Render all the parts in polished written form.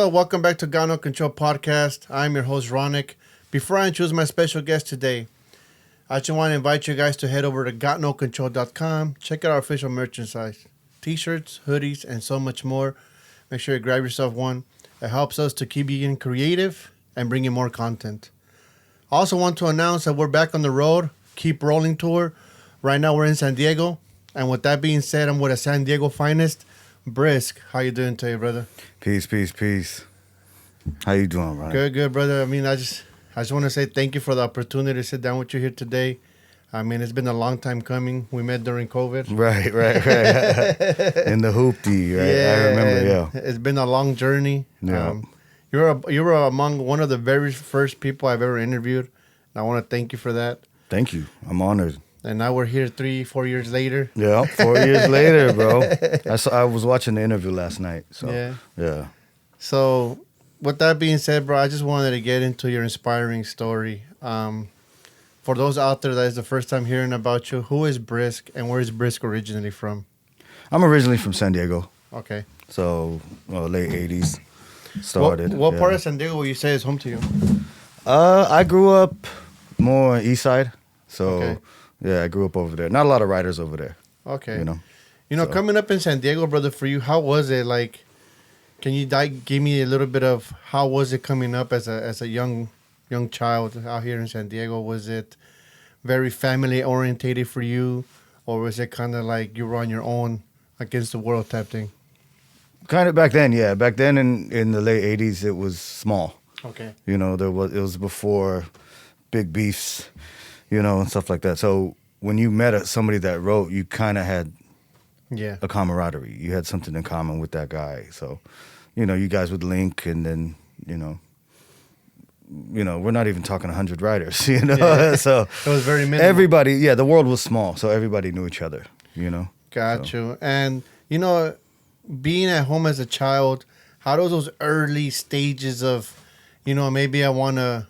welcome back to Got No Control Podcast. I'm your host, RONEK. Before I introduce my special guest today, I just want to invite you guys to head over to gotnocontrol.com. Check out our official merchandise, t-shirts, hoodies, and so much more. Make sure you grab yourself one. It helps us to keep you getting creative and bring you more content. I also want to announce that we're back on the road, Keep Rolling Tour. Right now we're in San Diego. And with that being said, I'm with a San Diego finest, Brisk. How you doing today, brother? Peace, peace, peace. How you doing, Ryan? Good, brother. I mean, I just want to say thank you for the opportunity to sit down with you here today. I mean, it's been a long time coming. We met during COVID. Right. In the hoopty, right? Yeah, I remember, yeah. It's been a long journey. Yeah. You were among one of the very first people I've ever interviewed. And I want to thank you for that. Thank you. I'm honored. And now we're here 3-4 years later. Yeah, 4 years later, bro. I was watching the interview last night. So yeah. So with that being said, bro, I just wanted to get into your inspiring story. For those out there that is the first time hearing about you, who is Brisk and where is Brisk originally from? I'm originally from San Diego. Okay. So late 80s started. What part of San Diego would you say is home to you? I grew up more east side. So okay. Yeah, I grew up over there. Not a lot of writers over there. Okay. So. Coming up in San Diego, brother, for you, how was it? Like, can you give me a little bit of how was it coming up as a young child out here in San Diego? Was it very family orientated for you, or was it kind of like you were on your own against the world type thing? Kind of back then, yeah. Back then in the late 80s, it was small. Okay. It was before big beefs. And stuff like that. So when you met somebody that wrote, you kind of had a camaraderie. You had something in common with that guy. So, you guys would link, and then, we're not even talking 100 writers, Yeah. So it was very minimal. Everybody, the world was small, so everybody knew each other, Got so. you. And, being at home as a child, how do those early stages of, maybe I want to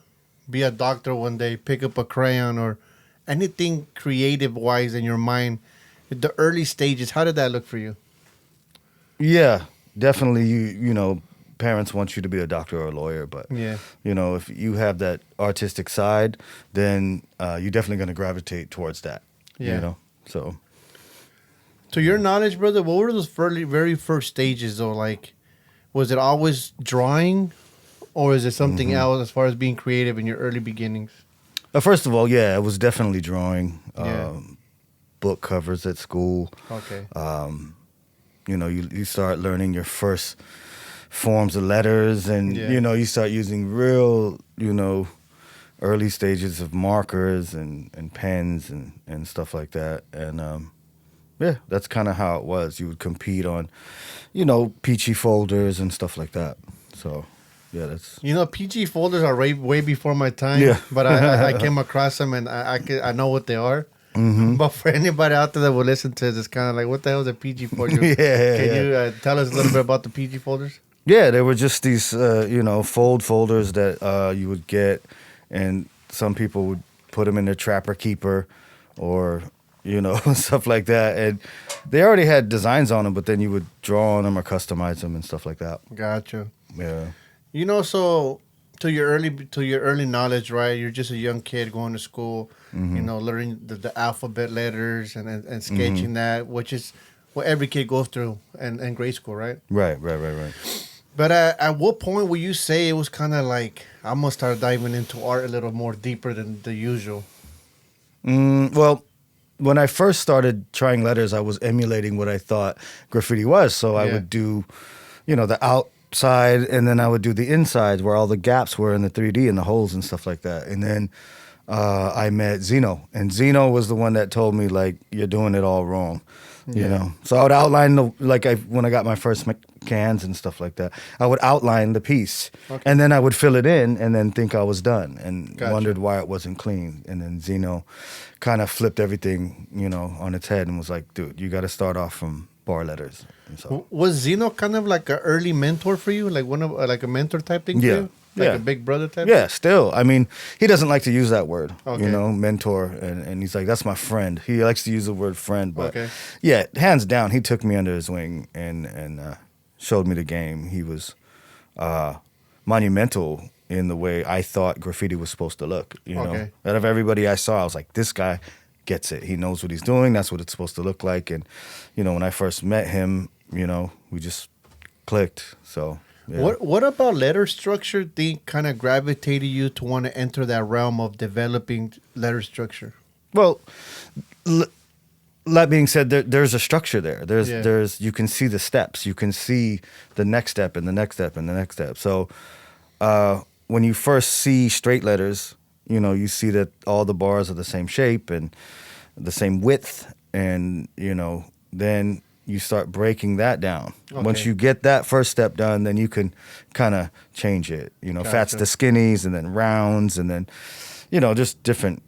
be a doctor one day, pick up a crayon or anything creative-wise in your mind, the early stages, how did that look for you? Yeah, definitely. Parents want you to be a doctor or a lawyer, but, if you have that artistic side, then you're definitely going to gravitate towards that, so. To your knowledge, brother, what were those very first stages, though? Like, was it always drawing? Or is it something else as far as being creative in your early beginnings? First of all, it was definitely drawing. Book covers at school. Okay. You start learning your first forms of letters, and you start using real, early stages of markers and pens and stuff like that. And that's kind of how it was. You would compete on, peachy folders and stuff like that. So. Yeah, that's... PG folders are way before my time. Yeah. But I came across them, and I know what they are. Mm-hmm. But for anybody out there that will listen to this, it's kind of like, what the hell is a PG folder? Can you tell us a little bit about the PG folders? Yeah, they were just these, folders that you would get, and some people would put them in their Trapper Keeper or, stuff like that. And they already had designs on them, but then you would draw on them or customize them and stuff like that. Gotcha. Yeah. So to your early knowledge, right? You're just a young kid going to school, learning the alphabet letters and sketching that, which is what every kid goes through in grade school, right? Right. But at what point would you say it was kind of like, I'm going to start diving into art a little more deeper than the usual? Well, when I first started trying letters, I was emulating what I thought graffiti was. So I would do, the outside, and then I would do the inside where all the gaps were in the 3D and the holes and stuff like that. And then I met Zeno, and Zeno was the one that told me, like, you're doing it all wrong. So I would outline when I got my first cans and stuff like that, I would outline the piece, and then I would fill it in and then think I was done and wondered why it wasn't clean. And then Zeno kind of flipped everything, on its head and was like, dude, you got to start off from bar letters. So. Was Zeno kind of like an early mentor for you, like like a mentor type thing for you? Like a big brother type? Yeah, still. I mean, he doesn't like to use that word, mentor. And he's like, that's my friend. He likes to use the word friend. But hands down, he took me under his wing and showed me the game. He was monumental in the way I thought graffiti was supposed to look. You know, Okay. out of everybody I saw, I was like, this guy gets it. He knows what he's doing. That's what it's supposed to look like. And you know, when I first met him, you know, we just clicked. So. Yeah. What about letter structure thing kind of gravitated you to want to enter that realm of developing letter structure? Well, that being said, there's a structure there. There's you can see the steps. You can see the next step and the next step and the next step. So when you first see straight letters, you know, you see that all the bars are the same shape and the same width, and you know, then you start breaking that down. Okay. Once you get that first step done, then you can kind of change it. You know, fats to skinnies, and then rounds, and then, you know, just different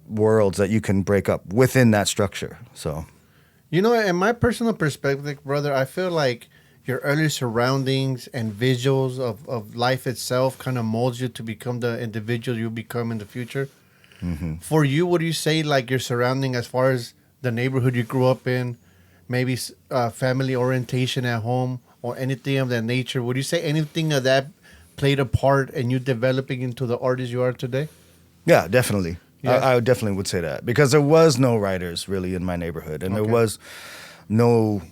worlds that you can break up within that structure. So, you know, in my personal perspective, brother, I feel like your early surroundings and visuals of life itself kind of molds you to become the individual you become in the future. Mm-hmm. For you, what do you say, like your surrounding as far as the neighborhood you grew up in, maybe family orientation at home or anything of that nature? Would you say anything of that played a part in you developing into the artist you are today? Yeah, definitely. Yeah. I definitely would say that, because there was no writers really in my neighborhood, and there was no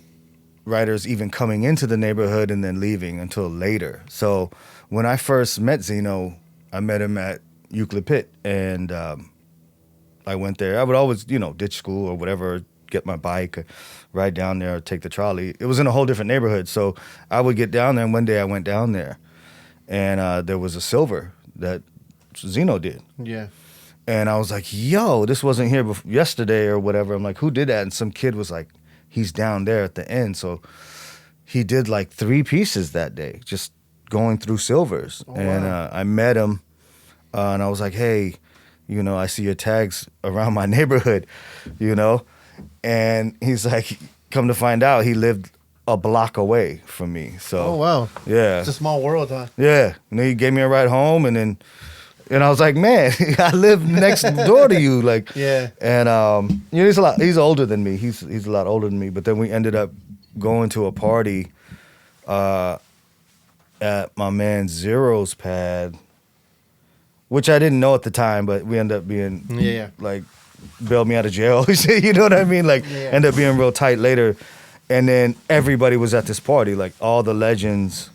writers even coming into the neighborhood and then leaving until later. So when I first met Zeno, I met him at Euclid Pit, and I went there. I would always, you know, ditch school or whatever, get my bike, ride down there, or take the trolley. It was in a whole different neighborhood, so I would get down there, and one day I went down there, and there was a silver that Zeno did. Yeah. And I was like, yo, this wasn't here yesterday or whatever. I'm like, who did that? And some kid was like, he's down there at the end. So he did like 3 pieces that day, just going through silvers. Oh, and wow. I met him, and I was like, hey, you know, I see your tags around my neighborhood, you know? And he's like, come to find out, he lived a block away from me. So, Oh, wow. yeah. It's a small world, huh? Yeah. And then he gave me a ride home, and I was like, man, I live next door to you. Like, Yeah. And, you know, he's older than me. He's a lot older than me. But then we ended up going to a party at my man Zero's pad, which I didn't know at the time, but we ended up being, like, bailed me out of jail. You know what I mean? Like, ended up being real tight later. And then everybody was at this party, like all the legends,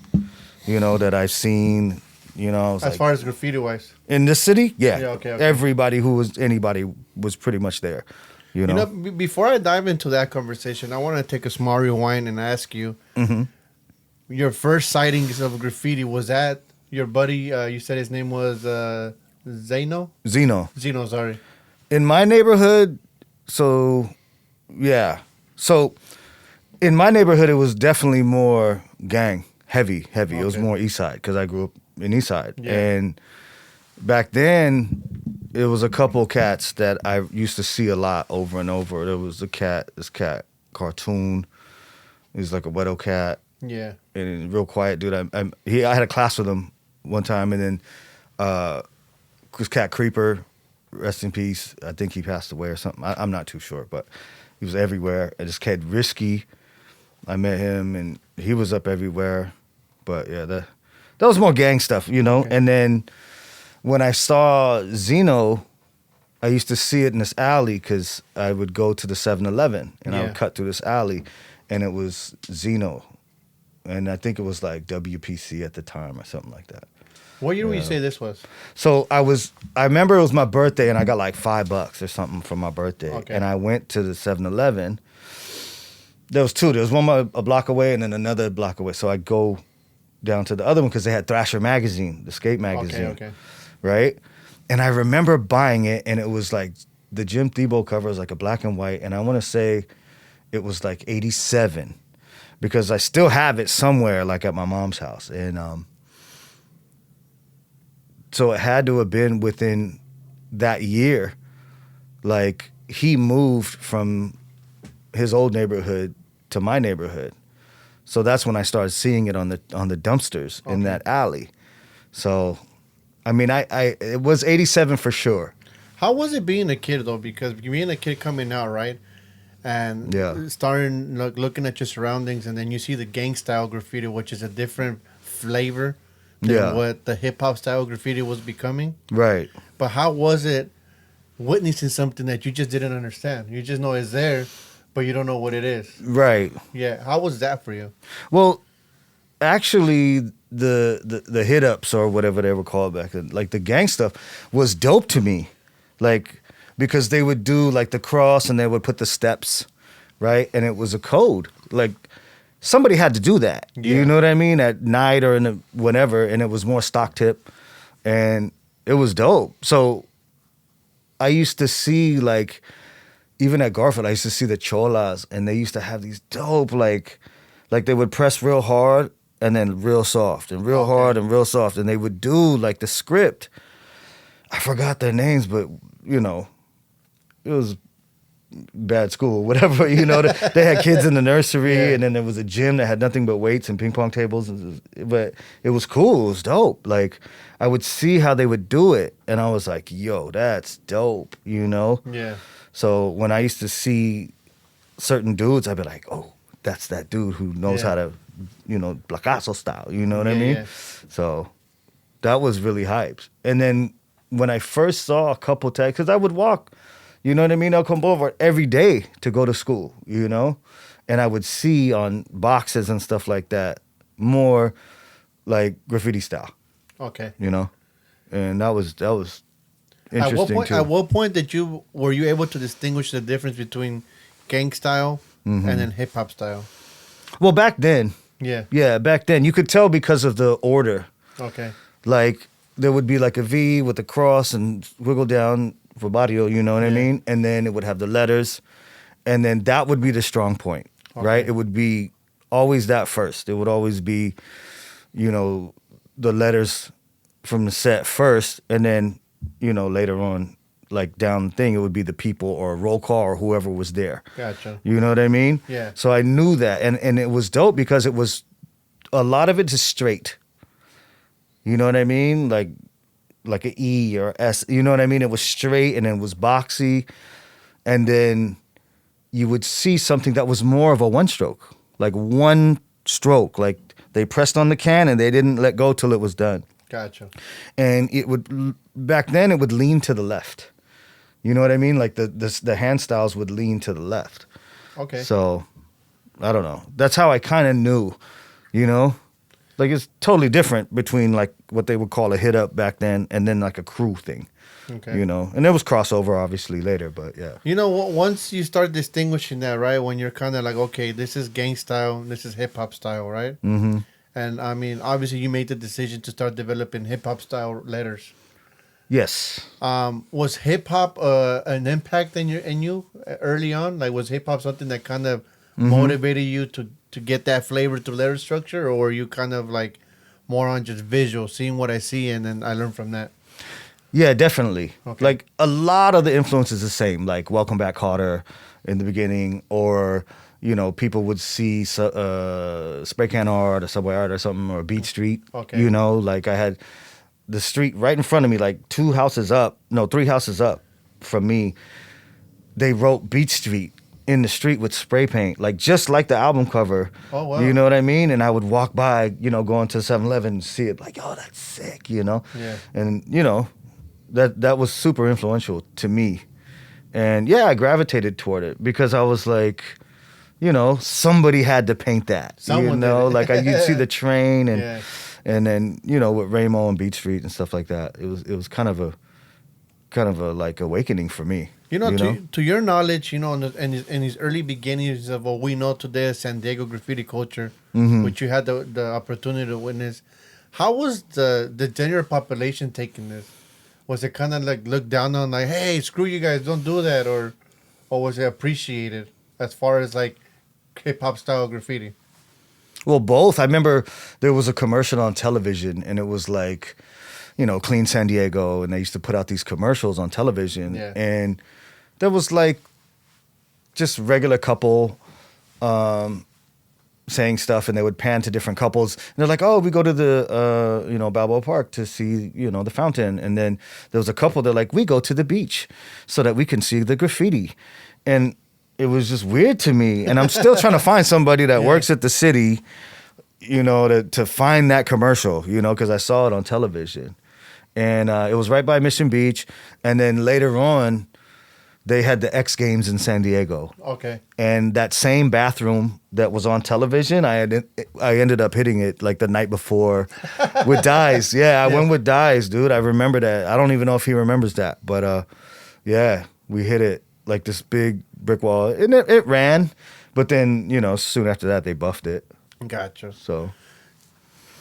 you know, that I've seen, you know. As far as graffiti-wise. In this city? Yeah. Okay. Everybody anybody was pretty much there, you know. Before I dive into that conversation, I want to take a small rewind and ask you, your first sightings of graffiti, was that your buddy, you said his name was Zeno? Zeno, sorry. in my neighborhood, so, yeah. So, in my neighborhood, it was definitely more gang, heavy. Okay. It was more East Side, because I grew up in East Side. Yeah. And back then, it was a couple cats that I used to see a lot over and over. There was this cat, Cartoon. He was like a Wedo cat. Yeah. And real quiet dude. I had a class with him one time, and then this cat Creeper, rest in peace. I think he passed away or something. I'm not too sure, but he was everywhere. And this kid Risky, I met him, and he was up everywhere. But yeah, that was more gang stuff, you know. Okay. And then when I saw Zeno, I used to see it in this alley, because I would go to the 7-Eleven, and I would cut through this alley, and it was Zeno. And I think it was like WPC at the time or something like that. What year would you say this was? So I remember it was my birthday, and I got like $5 or something for my birthday. Okay. And I went to the 7-Eleven. There was 2. There was one a block away and then another block away. So I go down to the other one, because they had Thrasher magazine, the skate magazine. Okay. Right? And I remember buying it, and it was like the Jim Thiebaud cover was like a black and white, and I want to say it was like 87, because I still have it somewhere, like at my mom's house. And so it had to have been within that year. Like, he moved from his old neighborhood to my neighborhood. So that's when I started seeing it on the dumpsters in that alley. So, I mean, it was 87 for sure. How was it being a kid, though? Because being a kid coming out, right? And starting looking at your surroundings, and then you see the gang style graffiti, which is a different flavor than what the hip hop style graffiti was becoming. Right. But how was it witnessing something that you just didn't understand? You just know it's there, but you don't know what it is. Right. Yeah. How was that for you? Well, actually, the hit ups or whatever they were called back then, like the gang stuff, was dope to me, like because they would do like the cross and they would put the steps, right, and it was a code. Like somebody had to do that. Yeah. You know what I mean? At night or in the whenever, and it was more stock tip, and it was dope. So I used to see like. Even at Garfield, I used to see the cholas, and they used to have these dope, like they would press real hard and then real soft, and real hard and real soft, and they would do like the script. I forgot their names, but you know, it was bad school, whatever. You know, they had kids in the nursery, and then there was a gym that had nothing but weights and ping pong tables. But it was cool. It was dope. Like I would see how they would do it, and I was like, "Yo, that's dope," you know? Yeah. So when I used to see certain dudes, I'd be like, "Oh, that's that dude who knows how to, you know, placazo style." You know what I mean? Yeah. So that was really hyped. And then when I first saw a couple tags, because I would walk, you know what I mean, El Con Boulevard every day to go to school, you know, and I would see on boxes and stuff like that more like graffiti style. Okay. You know, and that was interesting too. At what point were you able to distinguish the difference between gang style and then hip hop style? Well, back then, back then you could tell because of the order. Okay. Like there would be like a V with a cross and wiggle down for barrio, you know what I mean? And then it would have the letters, and then that would be the strong point, right? It would be always that first. It would always be, you know, the letters from the set first, and then, you know, later on, like down the thing, it would be the people or roll call or whoever was there. Gotcha. You know what I mean? Yeah. So I knew that, and it was dope because it was, a lot of it is straight. You know what I mean? Like an E or S, you know what I mean? It was straight and then it was boxy. And then you would see something that was more of a one stroke, like one stroke. Like they pressed on the can and they didn't let go till it was done. Gotcha. And it would, back then it would lean to the left. You know what I mean? Like the hand styles would lean to the left. Okay. So, I don't know. That's how I kind of knew, you know? Like it's totally different between like what they would call a hit up back then and then like a crew thing. Okay. You know? And there was crossover obviously later, but yeah. You know, once you start distinguishing that, right? When you're kind of like, okay, this is gang style, this is hip hop style, right? Mm-hmm. And I mean, obviously you made the decision to start developing hip hop style letters. Yes. Was hip hop an impact in you early on? Like, was hip hop something that kind of motivated you to get that flavor through letter structure, or were you kind of like more on just visual, seeing what I see, and then I learn from that? Yeah, definitely. Okay. Like a lot of the influence is the same. Like Welcome Back Carter in the beginning, or you know, people would see spray can art or subway art or something, or Beat Street. Okay. You know, like I had the street right in front of me, like 3 houses up from me. They wrote Beat Street in the street with spray paint, like just like the album cover. Oh, wow. You know what I mean? And I would walk by, you know, going to 7-Eleven and see it, like, oh, that's sick, you know? Yeah. And, you know, that was super influential to me. And yeah, I gravitated toward it because I was like, you know, somebody had to paint that. Someone you know, did. Like you'd see the train and Yeah. and then, you know, with Ramo and Beat Street and stuff like that. It was kind of a like awakening for me. You know, to your knowledge, you know, in his early beginnings of what we know today as San Diego graffiti culture, which you had the opportunity to witness, how was the general population taking this? Was it kind of like looked down on, like, hey, screw you guys, don't do that, or was it appreciated as far as like hip hop style graffiti? Well, both. I remember there was a commercial on television, and it was like, you know, Clean San Diego, and they used to put out these commercials on television, and there was like just regular couple saying stuff, and they would pan to different couples, and they're like, oh, we go to the you know, Balboa Park to see, you know, the fountain, and then there was a couple that like, we go to the beach so that we can see the graffiti, and it was just weird to me, and I'm still trying to find somebody that works at the city you know, to find that commercial, you know, because I saw it on television. And it was right by Mission Beach. And then later on, they had the X Games in San Diego. Okay. And that same bathroom that was on television, I ended up hitting it like the night before with Doze. Yeah, I went with Doze, dude. I remember that. I don't even know if he remembers that. But yeah, we hit it like this big brick wall. And it ran. But then, you know, soon after that, they buffed it. Gotcha. So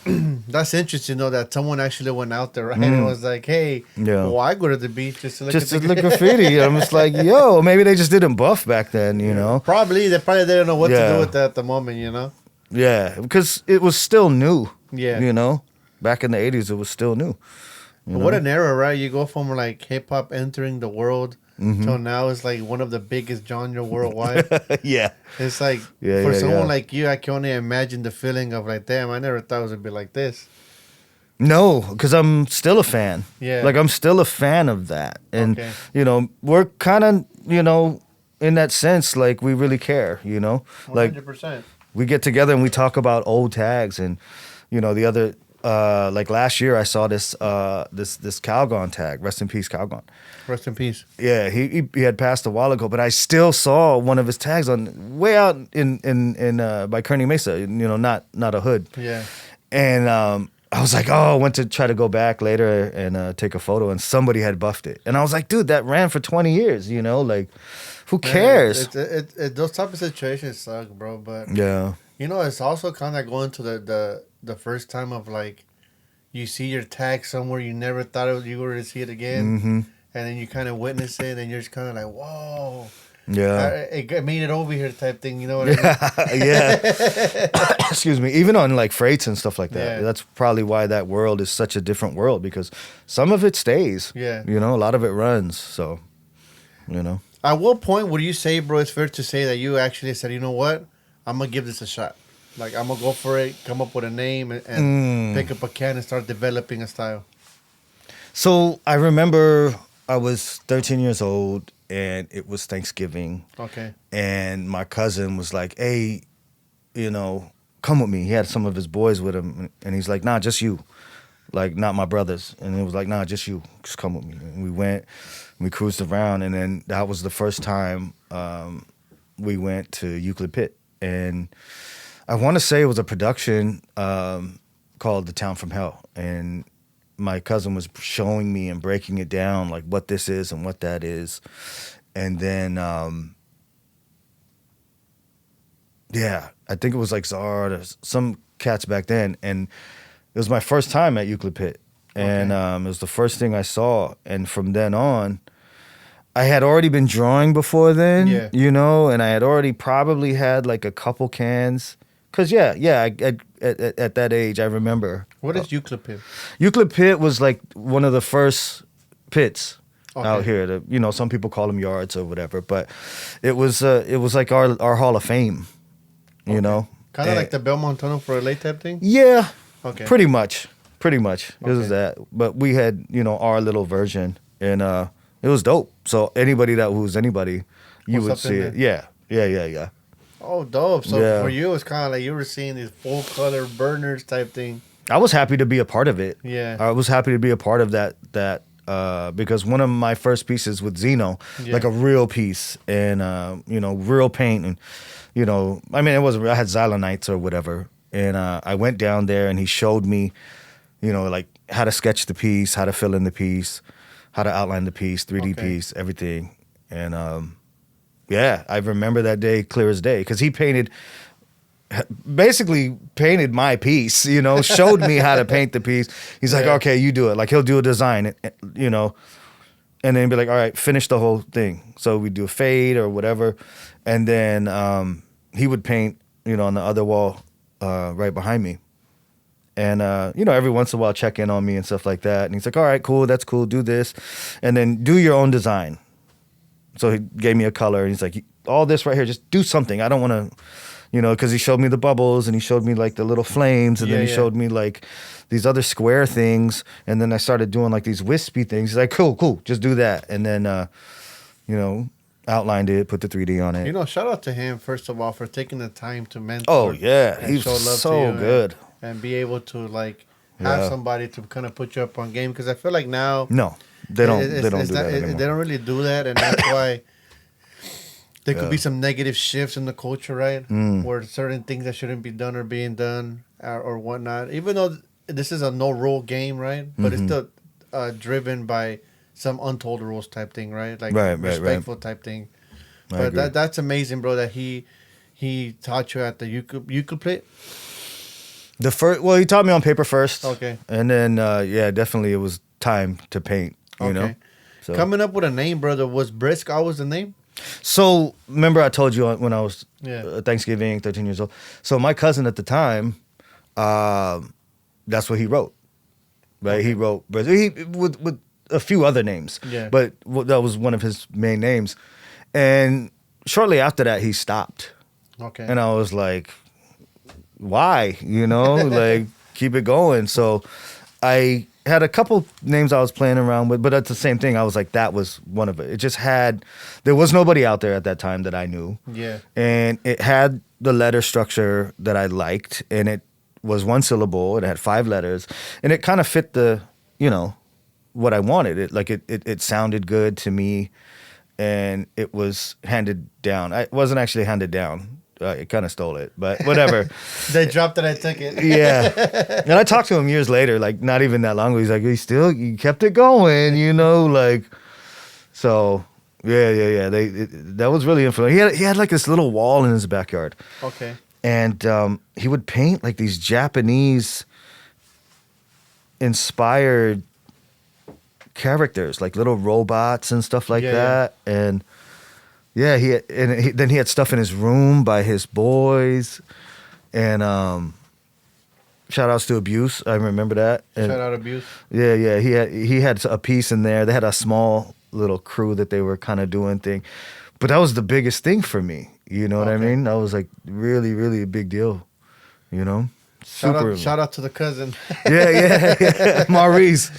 that's interesting, though, that someone actually went out there, right? And was like, hey, well, I go to the beach just to look at graffiti. I'm just like, yo, maybe they just didn't buff back then, you know? Probably. They probably didn't know what to do with that at the moment, you know? Yeah, because it was still new. Yeah. You know? Back in the 80s, it was still new. What an era, right? You go from, like, hip-hop entering the world till now it's, like, one of the biggest genre worldwide. Yeah. It's like, for someone like you, I can only imagine the feeling of, like, damn, I never thought it would be like this. No, because I'm still a fan. Yeah. Like, I'm still a fan of that. And, you know, we're kind of, you know, in that sense, like, we really care, you know? 100%. Like, we get together and we talk about old tags. And, you know, the other, like, last year I saw this Calgon tag. Rest in peace, Calgon. Rest in peace. Yeah, he had passed a while ago, but I still saw one of his tags on way out in by Kearney Mesa, you know, not a hood. Yeah. And I was like, I went to try to go back later and take a photo, and somebody had buffed it. And I was like, dude, that ran for 20 years, you know? Like, who cares? Those type of situations suck, bro. But, you know, it's also kind of going to the first time of, like, you see your tag somewhere you never thought you were going to see it again. Mm-hmm. And then you kind of witness it, and you're just kind of like, whoa. Yeah. It made it over here type thing, you know what I mean? Yeah. Excuse me. Even on, like, freights and stuff like that. Yeah. That's probably why that world is such a different world, because some of it stays. Yeah. You know, a lot of it runs, so, you know. At what point would you say, bro, it's fair to say that you actually said, you know what? I'm going to give this a shot. Like, I'm going to go for it, come up with a name, and pick up a can and start developing a style. So I remember I was 13 years old, and it was Thanksgiving. Okay. And my cousin was like, hey, you know, come with me. He had some of his boys with him, and he's like, nah, just you. Like, not my brothers. And it was like, nah, just you. Just come with me. And we went, we cruised around, and then that was the first time we went to Euclid Pit. And I want to say it was a production called The Town from Hell. And my cousin was showing me and breaking it down, like what this is and what that is. And then, I think it was like Zard or some cats back then. And it was my first time at Euclid Pit. And it was the first thing I saw. And from then on, I had already been drawing before then, you know, and I had already probably had like a couple cans. Because, at that age, I remember. What is Euclid Pit? Euclid Pit was like one of the first pits out here. You know, some people call them yards or whatever. But it was like our Hall of Fame, you know. Kind of like the Belmont Tunnel for LA type thing? Yeah. Okay. Pretty much. It was that. But we had, you know, our little version. And it was dope. So anybody that was anybody, you would see it. Yeah. Oh, dope. So for you, it's kind of like you were seeing these full color burners type thing. I was happy to be a part of it. Yeah. I was happy to be a part of that because one of my first pieces with Zeno, like a real piece and, you know, real paint and, you know, I mean, I had Xylonites or whatever. And I went down there and he showed me, you know, like how to sketch the piece, how to fill in the piece, how to outline the piece, 3D piece, everything. And, I remember that day clear as day because he basically painted my piece, you know, showed me how to paint the piece. He's like, okay, you do it. Like he'll do a design, you know, and then be like, all right, finish the whole thing. So we do a fade or whatever. And then he would paint, you know, on the other wall right behind me. And, you know, every once in a while check in on me and stuff like that. And he's like, all right, cool, that's cool, do this. And then do your own design. So he gave me a color, and he's like, all this right here, just do something. I don't want to, you know, because he showed me the bubbles, and he showed me, like, the little flames, and then he showed me, like, these other square things, and then I started doing, like, these wispy things. He's like, cool, just do that. And then, you know, outlined it, put the 3D on it. You know, shout out to him first of all for taking the time to mentor. Oh yeah, and he's show love to so you good. and be able to like have somebody to kind of put you up on game, because I feel like now No, they don't. They don't it's do not, that anymore. they don't really do that, and that's why there could be some negative shifts in the culture, right? Where certain things that shouldn't be done are being done or whatnot. Even though this is a no rule game, right? But it's still driven by some untold rules type thing, right? Like respectful type thing. But that's amazing, bro. That he taught you at the you could play. The first, well, he taught me on paper first. Okay. And then, definitely it was time to paint. You know. So. Coming up with a name, brother, was Brisk always the name? So remember, I told you when I was Thanksgiving, 13 years old. So my cousin at the time, that's what he wrote. Right, he wrote Brisk. With a few other names. Yeah. But that was one of his main names. And shortly after that, he stopped. Okay. And I was like, why? You know, like, keep it going. So I had a couple names I was playing around with, but that's the same thing. I was like, that was one of it. It just there was nobody out there at that time that I knew. Yeah. And it had the letter structure that I liked, and it was one syllable. It had 5 letters, and it kind of fit the, what I wanted. It sounded good to me, and it was handed down. It wasn't actually handed down. It kind of stole it, but whatever. They dropped it, I took it. Yeah. And I talked to him years later, like not even that long ago. He's like, you kept it going, like, so yeah. That was really influential. He had like this little wall in his backyard. Okay. And he would paint like these Japanese inspired characters, like little robots and stuff like that. Yeah. And yeah, then he had stuff in his room by his boys, and shout outs to Abuse. I remember that. And shout out Abuse. Yeah. He had a piece in there. They had a small little crew that they were kind of doing thing, but that was the biggest thing for me. You know what I mean? That was like really, really a big deal. Shout out to the cousin. Yeah, Maurice.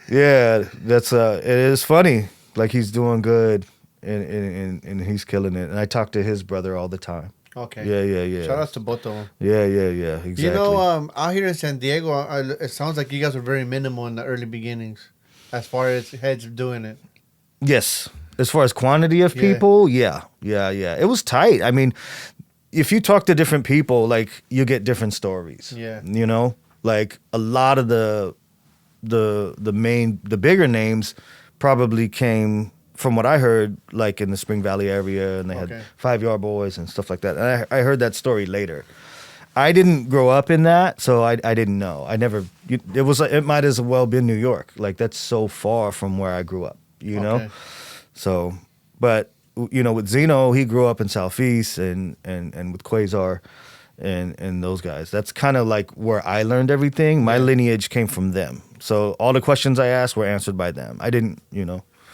Yeah, that's it is funny. Like, he's doing good. And he's killing it. And I talk to his brother all the time. Okay. Yeah. Shout out to both of them. Yeah. Exactly. Out here in San Diego, it sounds like you guys were very minimal in the early beginnings, as far as heads doing it. Yes. As far as quantity of people, yeah. It was tight. I mean, if you talk to different people, like, you get different stories. Yeah. Like, a lot of the bigger names probably came, from what I heard, like in the Spring Valley area, and they had 5 Yard Boys and stuff like that. And I heard that story later. I didn't grow up in that, so I didn't know. It might as well been New York. Like, that's so far from where I grew up, know? So, but, with Zeno, he grew up in Southeast and with Quazar and those guys. That's kind of like where I learned everything. My lineage came from them. So all the questions I asked were answered by them. I didn't,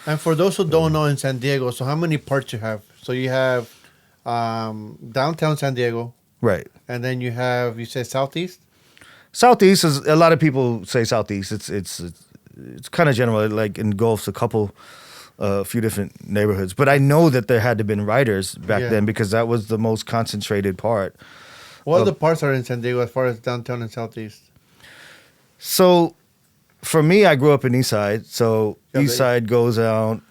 And for those who don't know, in San Diego, so how many parts you have? So you have downtown San Diego. Right. And then you said Southeast? Southeast is, a lot of people say Southeast. It's kind of general. It like engulfs a few different neighborhoods. But I know that there had to have been writers back then, because that was the most concentrated part. What other parts are in San Diego as far as downtown and Southeast? So, for me, I grew up in East Side. So, East Side goes out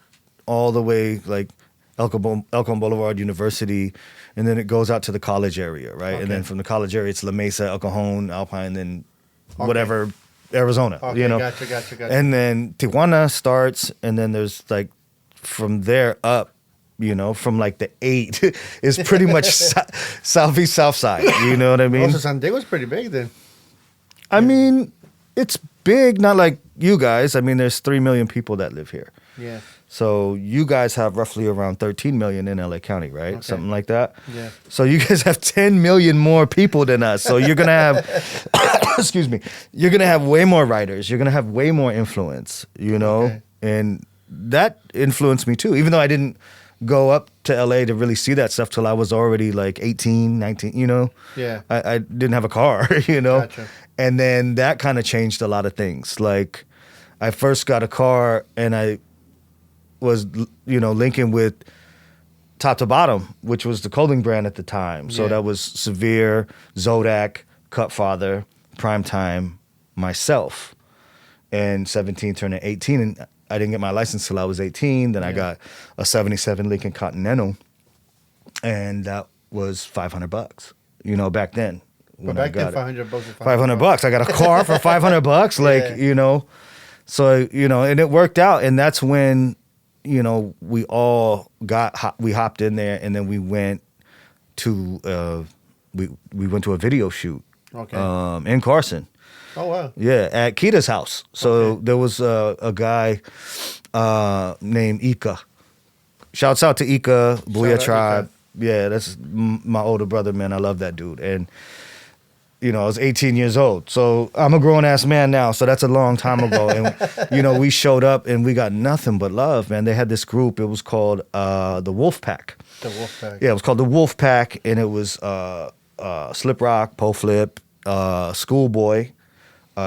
all the way, like, El Cajon Boulevard, University, and then it goes out to the college area, right? Okay. And then from the college area, it's La Mesa, El Cajon, Alpine, then whatever, Arizona, Gotcha. And then Tijuana starts, and then there's, like, from there up, from like the 8 is pretty much southeast, south side. You know what I mean? Also, San Diego's pretty big then. I mean, it's big, not like you guys. I mean, there's 3 million people that live here. Yeah. So you guys have roughly around 13 million in LA County, right? Okay. Something like that. Yeah. So you guys have 10 million more people than us. So you're going to have, excuse me, you're going to have way more writers. You're going to have way more influence, Okay. And that influenced me too, even though I didn't go up to LA to really see that stuff till I was already like 18, 19, Yeah. I didn't have a car, Gotcha. And then that kind of changed a lot of things. Like, I first got a car and I was, linking with top to bottom, which was the clothing brand at the time. So that was Severe, Zodiac, Cutfather, Primetime, myself. And 17 turning 18, and I didn't get my license till I was 18. Then I got a 77 Lincoln Continental, and that was $500, you know, back then. When back then, $500 was $500. I got a car for $500, like, you know. So, you know, and it worked out. And that's when, you know, we all we hopped in there, and then we went to, we went to a video shoot in Carson. Oh, wow. Yeah, at Kita's house. So there was a guy named Ika. Shouts out to Ika, Booyah Tribe. Ika. Yeah, that's my older brother, man. I love that dude. And, you know, I was 18 years old. So I'm a grown-ass man now, so that's a long time ago. And, you know, we showed up, and we got nothing but love, man. They had this group. It was called the Wolf Pack. The Wolf Pack. Yeah, it was called the Wolf Pack, and it was Slip Rock, Po Flip, Schoolboy.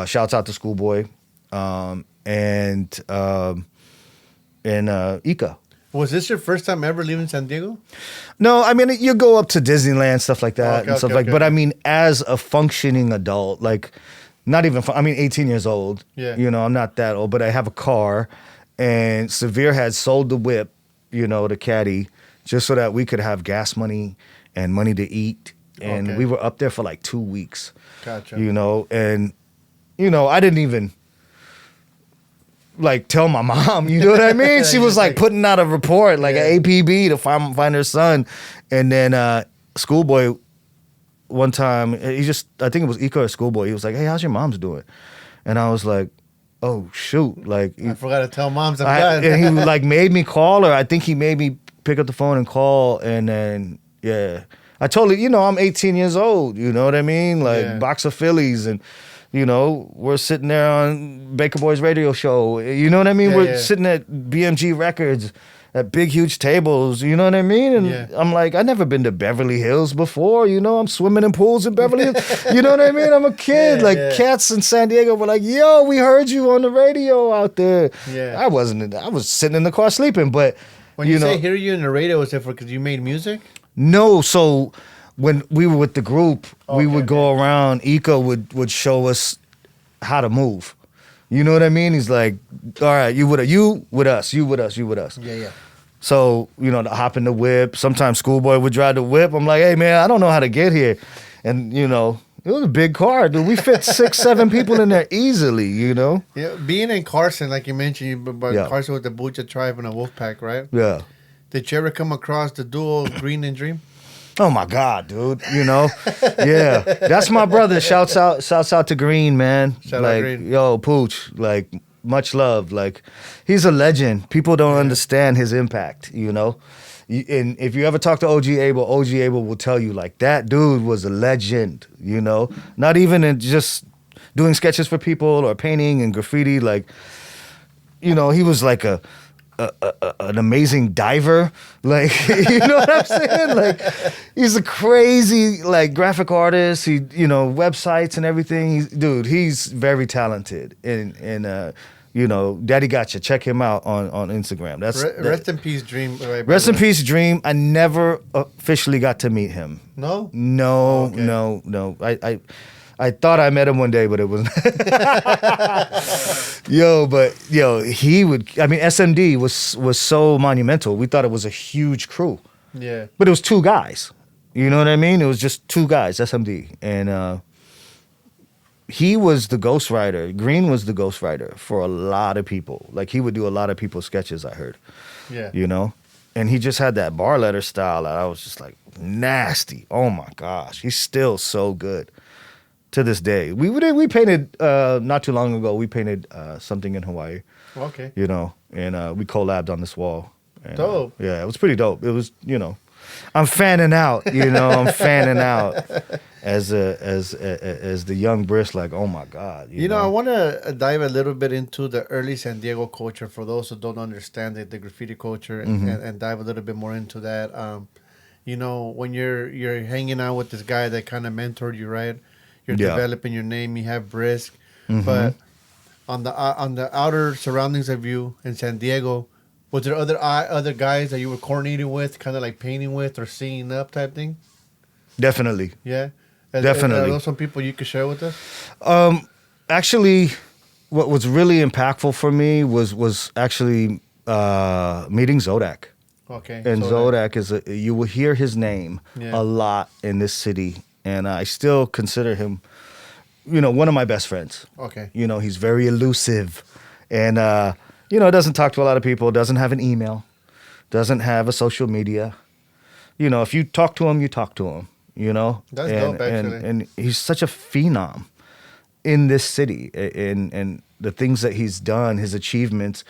Shouts out to Schoolboy, and Ika. Was this your first time ever leaving San Diego? No, I mean, you go up to Disneyland, stuff like that, and stuff like. But I mean, as a functioning adult, like, not even. I mean, 18 years old. Yeah. You know, I'm not that old, but I have a car, and Severe had sold the whip, you know, to Caddy, just so that we could have gas money and money to eat, and we were up there for like 2 weeks. Gotcha. You know, and you know, I didn't even like tell my mom, you know what I mean? She was like putting out a report, like an APB to find her son. And then Schoolboy, one time, I think it was Ika or Schoolboy, he was like, hey, how's your mom's doing? And I was like, oh, shoot. Like, I forgot to tell moms I'm done. And he like made me call her. I think he made me pick up the phone and call. And then, I told her, you know, I'm 18 years old. You know what I mean? Like, box of Phillies, and you know, we're sitting there on Baker Boy's radio show. You know what I mean? We're sitting at BMG Records at big, huge tables. You know what I mean? And I'm like, I've never been to Beverly Hills before. You know, I'm swimming in pools in Beverly Hills. You know what I mean? I'm a kid. Cats in San Diego were like, yo, we heard you on the radio out there. Yeah. I was sitting in the car sleeping. But when you say hear you in the radio, is it because you made music? No, so when we were with the group, we would go around. Ika would show us how to move. You know what I mean? He's like, all right, you with us, you with us. Yeah. So, you know, to hop in the whip. Sometimes Schoolboy would drive the whip. I'm like, hey, man, I don't know how to get here. And, you know, it was a big car, dude. We fit 6, 7 people in there easily, you know? Yeah, being in Carson, like you mentioned, Carson with the Booyah Tribe and a Wolf Pack, right? Yeah. Did you ever come across the duo Green and Dream? Oh my God, dude! You know, that's my brother. Shouts out to Green, man. Shout out Green. Yo, Pooch, like, much love. Like, he's a legend. People don't understand his impact, you know. And if you ever talk to OG Abel will tell you, like, that dude was a legend, you know. Not even in just doing sketches for people or painting and graffiti, like, you know, he was like an amazing diver, like, you know what I'm saying? Like, he's a crazy, like, graphic artist. He, you know, websites and everything. He's very talented. And you know, Daddy Gotcha. Check him out on Instagram. Rest in peace, Dream. Rest in peace, Dream. I never officially got to meet him. No. No. I thought I met him one day, but it wasn't. He would. I mean, SMD was so monumental. We thought it was a huge crew. Yeah. But it was 2 guys. You know what I mean? It was just 2 guys, SMD, and he was the ghostwriter. Green was the ghostwriter for a lot of people. Like, he would do a lot of people's sketches, I heard. Yeah. You know, and he just had that bar letter style that I was just like, nasty. Oh my gosh, he's still so good. To this day, we painted not too long ago. We painted something in Hawaii. Okay. You know, and we collabed on this wall. And, dope. Yeah, it was pretty dope. It was, you know, I'm fanning out. You know, I'm fanning out as the young Brisk. Like, oh my God. You know, I want to dive a little bit into the early San Diego culture for those who don't understand the graffiti culture, and dive a little bit more into that. You know, when you're hanging out with this guy that kind of mentored you, right? You're developing your name. You have Brisk, but on the outer surroundings of you in San Diego, Was there other guys that you were coordinating with, kind of like painting with or singing up type thing? Definitely. Yeah. Definitely. Are those some people you could share with us? Actually, what was really impactful for me was actually meeting Zodiac. Okay. And Zodiac you will hear his name a lot in this city, and I still consider him, one of my best friends. Okay. He's very elusive, and doesn't talk to a lot of people, doesn't have an email, doesn't have a social media. If you talk to him, you talk to him. That's dope, actually. And he's such a phenom in this city, and the things that he's done, his achievements,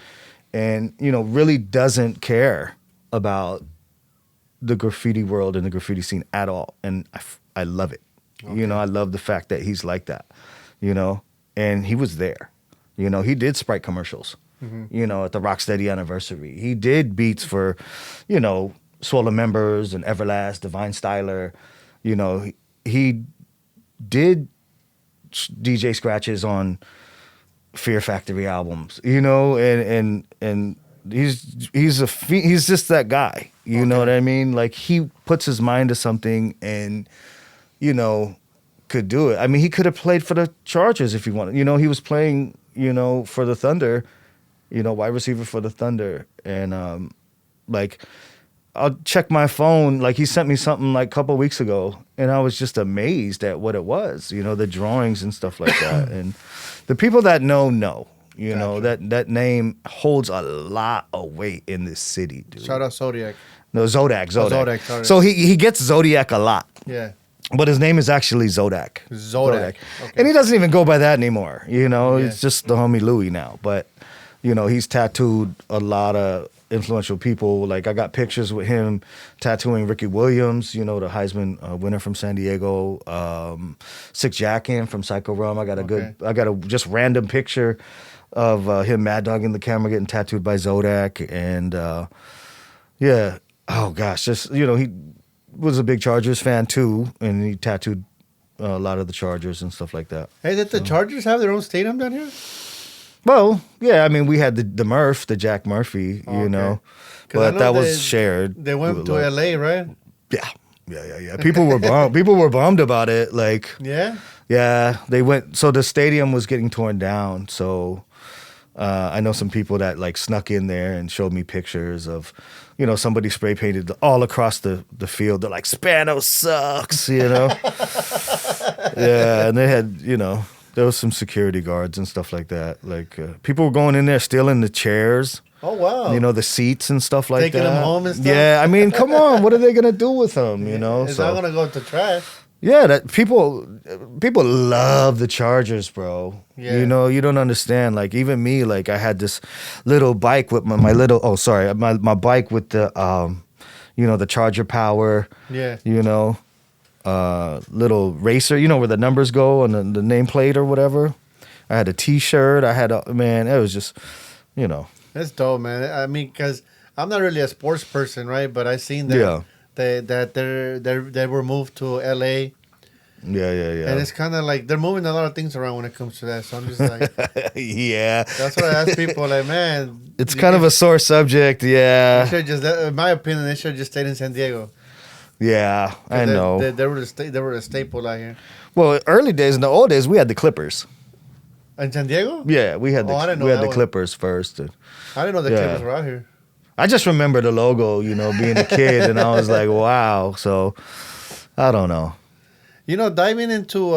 and really doesn't care about the graffiti world and the graffiti scene at all, and I love it. Okay. I love the fact that he's like that. And he was there. He did Sprite commercials. Mm-hmm. At the Rocksteady anniversary, he did beats for, Swollen Members and Everlast, Divine Styler. He did DJ scratches on Fear Factory albums, and he's just that guy. You know what I mean? Like, he puts his mind to something and, could do it. I mean, he could have played for the Chargers if he wanted. He was playing, for the Thunder, wide receiver for the Thunder. And, I'll check my phone. Like, he sent me something like a couple of weeks ago, and I was just amazed at what it was, the drawings and stuff like that. And the people that know, gotcha. that name holds a lot of weight in this city, dude. Shout out Zodiac. No, Zodiac. Oh, Zodiac, sorry. So he gets Zodiac a lot. Yeah. But his name is actually Zodiac. Zodiac. Okay. And he doesn't even go by that anymore. It's just the homie Louie now. But, he's tattooed a lot of influential people. Like, I got pictures with him tattooing Ricky Williams, the Heisman winner from San Diego, Sick Jackin from Psycho Rum. I got a just random picture of him mad dogging the camera getting tattooed by Zodiac. And yeah, oh gosh, just he was a big Chargers fan too, and he tattooed a lot of the Chargers and stuff like that. Hey, did the Chargers have their own stadium down here? Well, yeah, I mean, we had the Murph, the Jack Murphy, but that was shared. They went to LA, right? Yeah. People were bummed. People were bummed about it. Like, yeah, they went. So the stadium was getting torn down. So I know some people that like snuck in there and showed me pictures of, somebody spray painted all across the field. They're like, Spano sucks, Yeah, and they had, there was some security guards and stuff like that. Like, people were going in there stealing the chairs. Oh, wow. The seats and stuff like Taking that. them home and stuff? Yeah, I mean, come on. What are they going to do with them, It's not going to go to trash. Yeah, that people love the Chargers, bro. Yeah. You don't understand. Like, even me, like, I had this little bike with my bike with the, the Charger power. Yeah. Little racer, where the numbers go on the nameplate or whatever. I had a T-shirt. I had it was just, That's dope, man. I mean, because I'm not really a sports person, right? But I seen that they were moved to LA. Yeah. And it's kind of like they're moving a lot of things around when it comes to that. So I'm just like, yeah. That's what I ask people. Like, man, it's kind of a sore subject. Yeah. In my opinion, they should just stayed in San Diego. Yeah, I know. They were a staple out here. Well, early days, in the old days, we had the Clippers. In San Diego? Yeah, we had the Clippers first. I didn't know the Clippers were out here. I just remember the logo, being a kid, and I was like, wow. So, I don't know. Diving into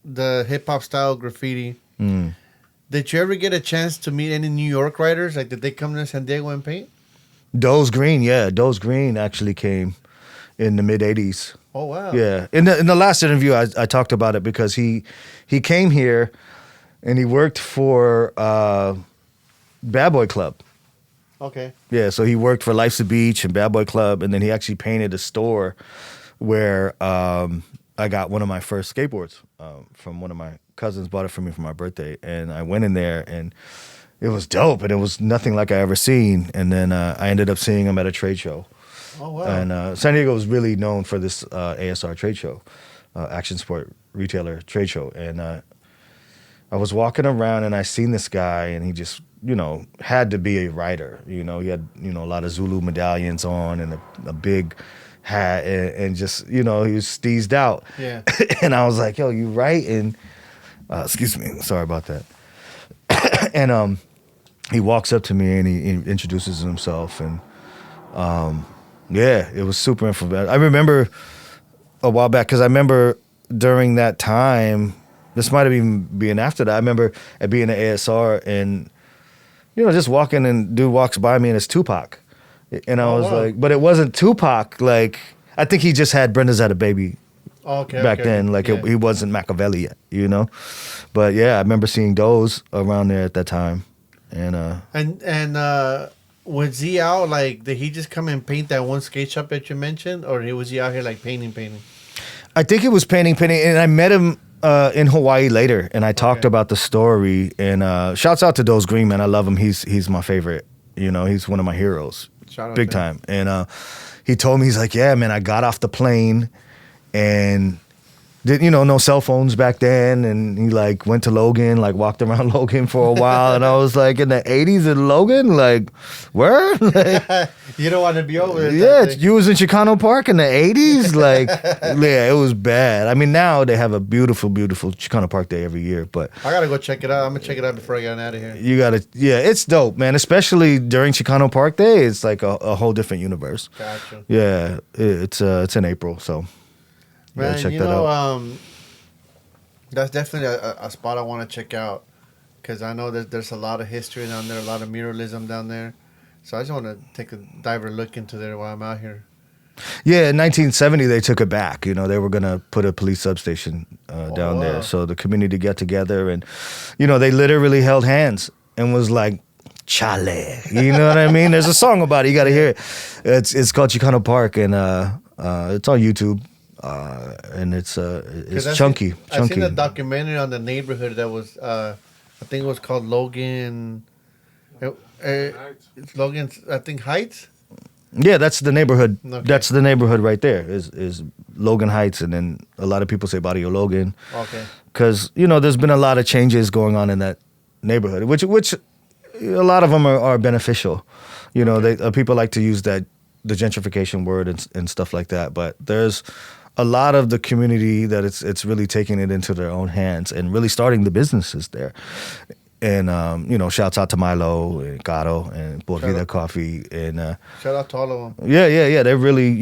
the hip-hop style graffiti, did you ever get a chance to meet any New York writers? Like, did they come to San Diego and paint? Doze Green actually came in the mid-'80s. Oh, wow. Yeah. In the last interview, I talked about it because he came here and he worked for Bad Boy Club. Okay. Yeah, so he worked for Life's a Beach and Bad Boy Club, and then he actually painted a store where I got one of my first skateboards from one of my cousins, bought it for me for my birthday, and I went in there, and it was dope, and it was nothing like I ever seen, and then I ended up seeing him at a trade show. Oh, wow. And San Diego is really known for this ASR trade show, Action Sport Retailer trade show, and I was walking around and I seen this guy, and he just, had to be a writer. He had, a lot of Zulu medallions on and a big hat, and just, he was steezed out. Yeah. And I was like, yo, you write? And excuse me, sorry about that. And he walks up to me and he introduces himself, and yeah, it was super informative. I remember a while back, because I remember during that time, this might have even been after that, I remember at being at ASR and, just walking, and dude walks by me and it's Tupac. And I was like, but it wasn't Tupac. Like, I think he just had Brenda's Had a Baby back then. Like, he wasn't Machiavelli yet, But yeah, I remember seeing Doze around there at that time. And was he out, like, did he just come and paint that one skate shop that you mentioned? Or was he out here, like, painting? I think it was painting. And I met him in Hawaii later, and I talked about the story. And shouts out to Doze Green, man. I love him. He's my favorite. He's one of my heroes. Shout out big time. And he told me, he's like, yeah, man, I got off the plane and did, no cell phones back then. And he like went to Logan, like walked around Logan for a while. And I was like, in the 80s in Logan, like, where? Like, you don't want to be over there. Yeah, you was in Chicano Park in the 80s? Like, yeah, it was bad. I mean, now they have a beautiful, beautiful Chicano Park Day every year. But I got to go check it out. I'm going to check it out before I get out of here. You got to, yeah, it's dope, man. Especially during Chicano Park Day, it's like a whole different universe. Gotcha. Yeah, it's in April, so. Man, check that out. That's definitely a spot I want to check out, because I know that there's a lot of history down there, a lot of muralism down there. So I just want to take a diver look into there while I'm out here. Yeah, in 1970 they took it back. They were gonna put a police substation down there, so the community got together, and they literally held hands and was like, "Chale," you know what I mean? There's a song about it. You got to hear it. It's called Chicano Park, and it's on YouTube. And it's chunky. I seen a documentary on the neighborhood that was, I think it was called Logan. It's Logan's, I think, Heights. Yeah, that's the neighborhood. Okay. That's the neighborhood right there. Is Logan Heights, and then a lot of people say Barrio Logan. Okay. Because there's been a lot of changes going on in that neighborhood, which a lot of them are beneficial. People like to use the gentrification word and stuff like that, but there's a lot of the community that it's really taking it into their own hands and really starting the businesses there. And shouts out to Milo and Gato and Por Vida Coffee, and shout out to all of them. Yeah, they're really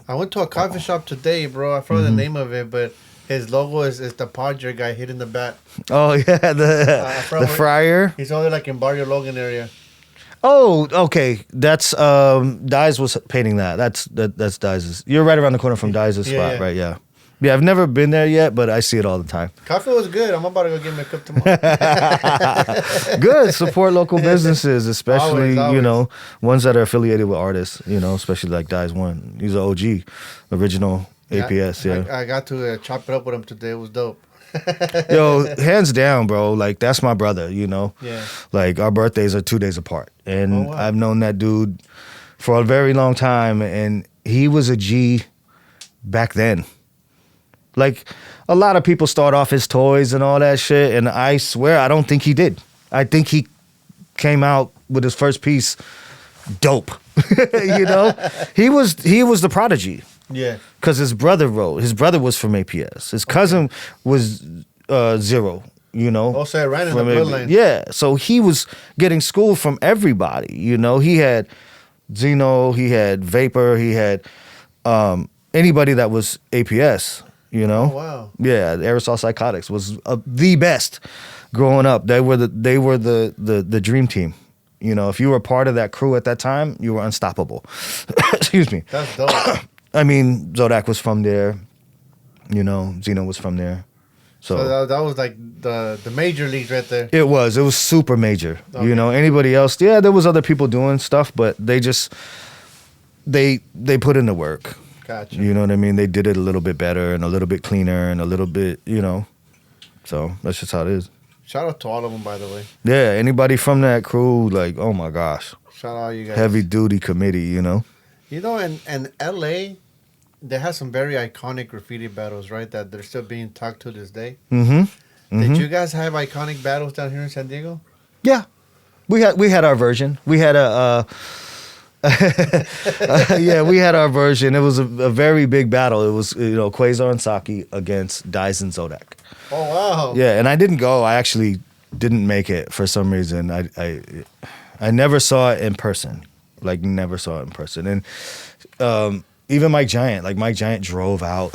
I went to a coffee shop today, bro. I forgot the name of it, but his logo is the Padre guy hitting the bat. Oh yeah, the Friar. He's over there, like, in Barrio Logan area. Oh, okay. That's Doze was painting that. That's Doze's. You're right around the corner from Doze's spot, right? Yeah. Yeah, I've never been there yet, but I see it all the time. Coffee was good. I'm about to go get me a cup tomorrow. Good. Support local businesses, especially, always. Ones that are affiliated with artists, especially like Doze one. He's an OG, original APS, yeah. I got to chop it up with him today. It was dope. Yo, hands down, bro. Like, that's my brother, Yeah. Like, our birthdays are 2 days apart. And wow. I've known that dude for a very long time, and he was a G back then. Like, a lot of people start off his toys and all that shit, and I swear I don't think he did. I think he came out with his first piece dope. He was the prodigy. Yeah. Because his brother wrote. His brother was from APS. His cousin was Zero, Also, I ran in the bloodline. Yeah. So he was getting school from everybody, He had Zeno, he had Vapor, he had anybody that was APS, Oh, wow. Yeah, Aerosol Psychotics was the best growing up. They were the dream team. If you were part of that crew at that time, you were unstoppable. Excuse me. That's dope. I mean, Zodiac was from there. Zeno was from there. So that was like the major leagues right there. It was super major. Okay. Anybody else? Yeah, there was other people doing stuff, but they just they put in the work. Gotcha. You know what I mean? They did it a little bit better and a little bit cleaner and a little bit, So that's just how it is. Shout out to all of them, by the way. Yeah, anybody from that crew, like, oh my gosh. Shout out you guys. Heavy duty committee, in LA, they have some very iconic graffiti battles, right? That they're still being talked to this day. Mm-hmm. Did you guys have iconic battles down here in San Diego? Yeah, we had our version. We had a yeah, we had our version. It was a very big battle. It was Quazar and Saki against Doze and Zodiac. Oh wow! Yeah, and I didn't go. I actually didn't make it for some reason. I never saw it in person. Like never saw it in person. And even Mike Giant drove out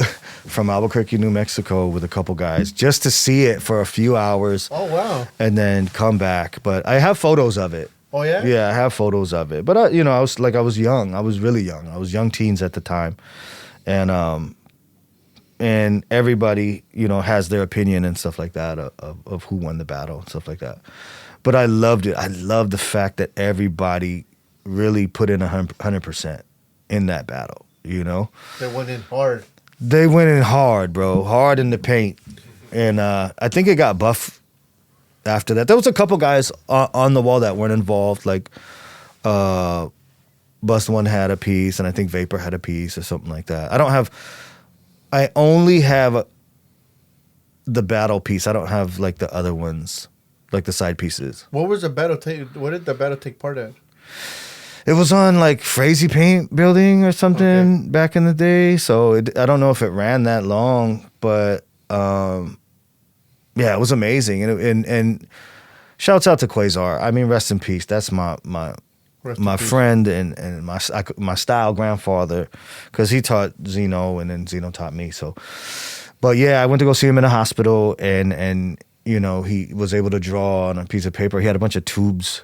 from Albuquerque, New Mexico with a couple guys just to see it for a few hours. Oh wow! And then come back. But I have photos of it. Oh yeah? Yeah, I have photos of it. But I was young. I was really young. I was young teens at the time. And everybody, has their opinion and stuff like that of who won the battle and stuff like that. But I loved it. I loved the fact that everybody really put in 100% in that battle, They went in hard. They went in hard, bro. Hard in the paint. And I think it got buff after that. There was a couple guys on the wall that weren't involved, like Bust One had a piece, and I think Vapor had a piece or something like that. I only have the battle piece. I don't have like the other ones, like the side pieces. What was the battle what did the battle take part at? It was on like Frazee Paint Building or something back in the day. So I don't know if it ran that long, but yeah, it was amazing. And shouts out to Quazar. I mean, rest in peace. That's my friend and my style grandfather, because he taught Zeno and then Zeno taught me. So, but yeah, I went to go see him in the hospital, and he was able to draw on a piece of paper. He had a bunch of tubes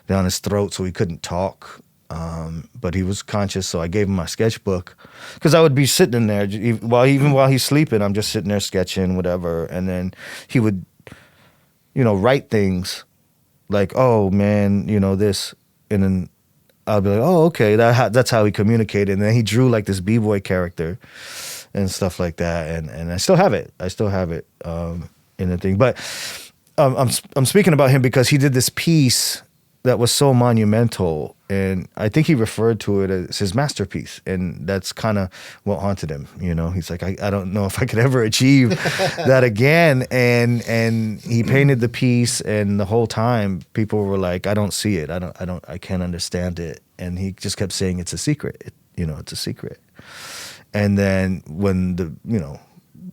down his throat, so he couldn't talk. But he was conscious, so I gave him my sketchbook, because I would be sitting in there while he's sleeping. I'm just sitting there sketching, whatever, and then he would, write things like, "Oh man, this," and then I'll be like, "Oh, okay." That's how he communicated. And then he drew like this b-boy character and stuff like that, and I still have it. In the thing, but I'm speaking about him because he did this piece that was so monumental, and I think he referred to it as his masterpiece, and that's kind of what haunted him. He's like, I don't know if I could ever achieve that again, and he painted the piece, and the whole time people were like, I don't see it, I can't understand it, and he just kept saying it's a secret, it's a secret. And then when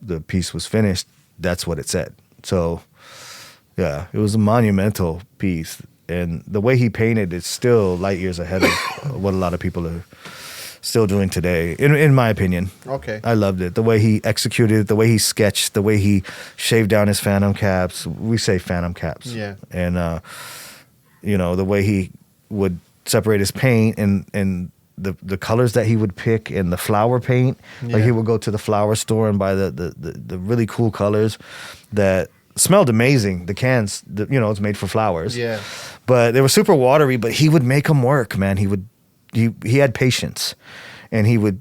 the piece was finished, that's what it said. So yeah, it was a monumental piece. And the way he painted is still light years ahead of what a lot of people are still doing today, in my opinion. Okay. I loved it. The way he executed it, the way he sketched, the way he shaved down his phantom caps. We say phantom caps. Yeah. And, the way he would separate his paint and the colors that he would pick and the flower paint. Yeah. Like he would go to the flower store and buy the really cool colors that smelled amazing. The cans, it's made for flowers. Yeah. But they were super watery, but he would make them work, man. He had patience, and he would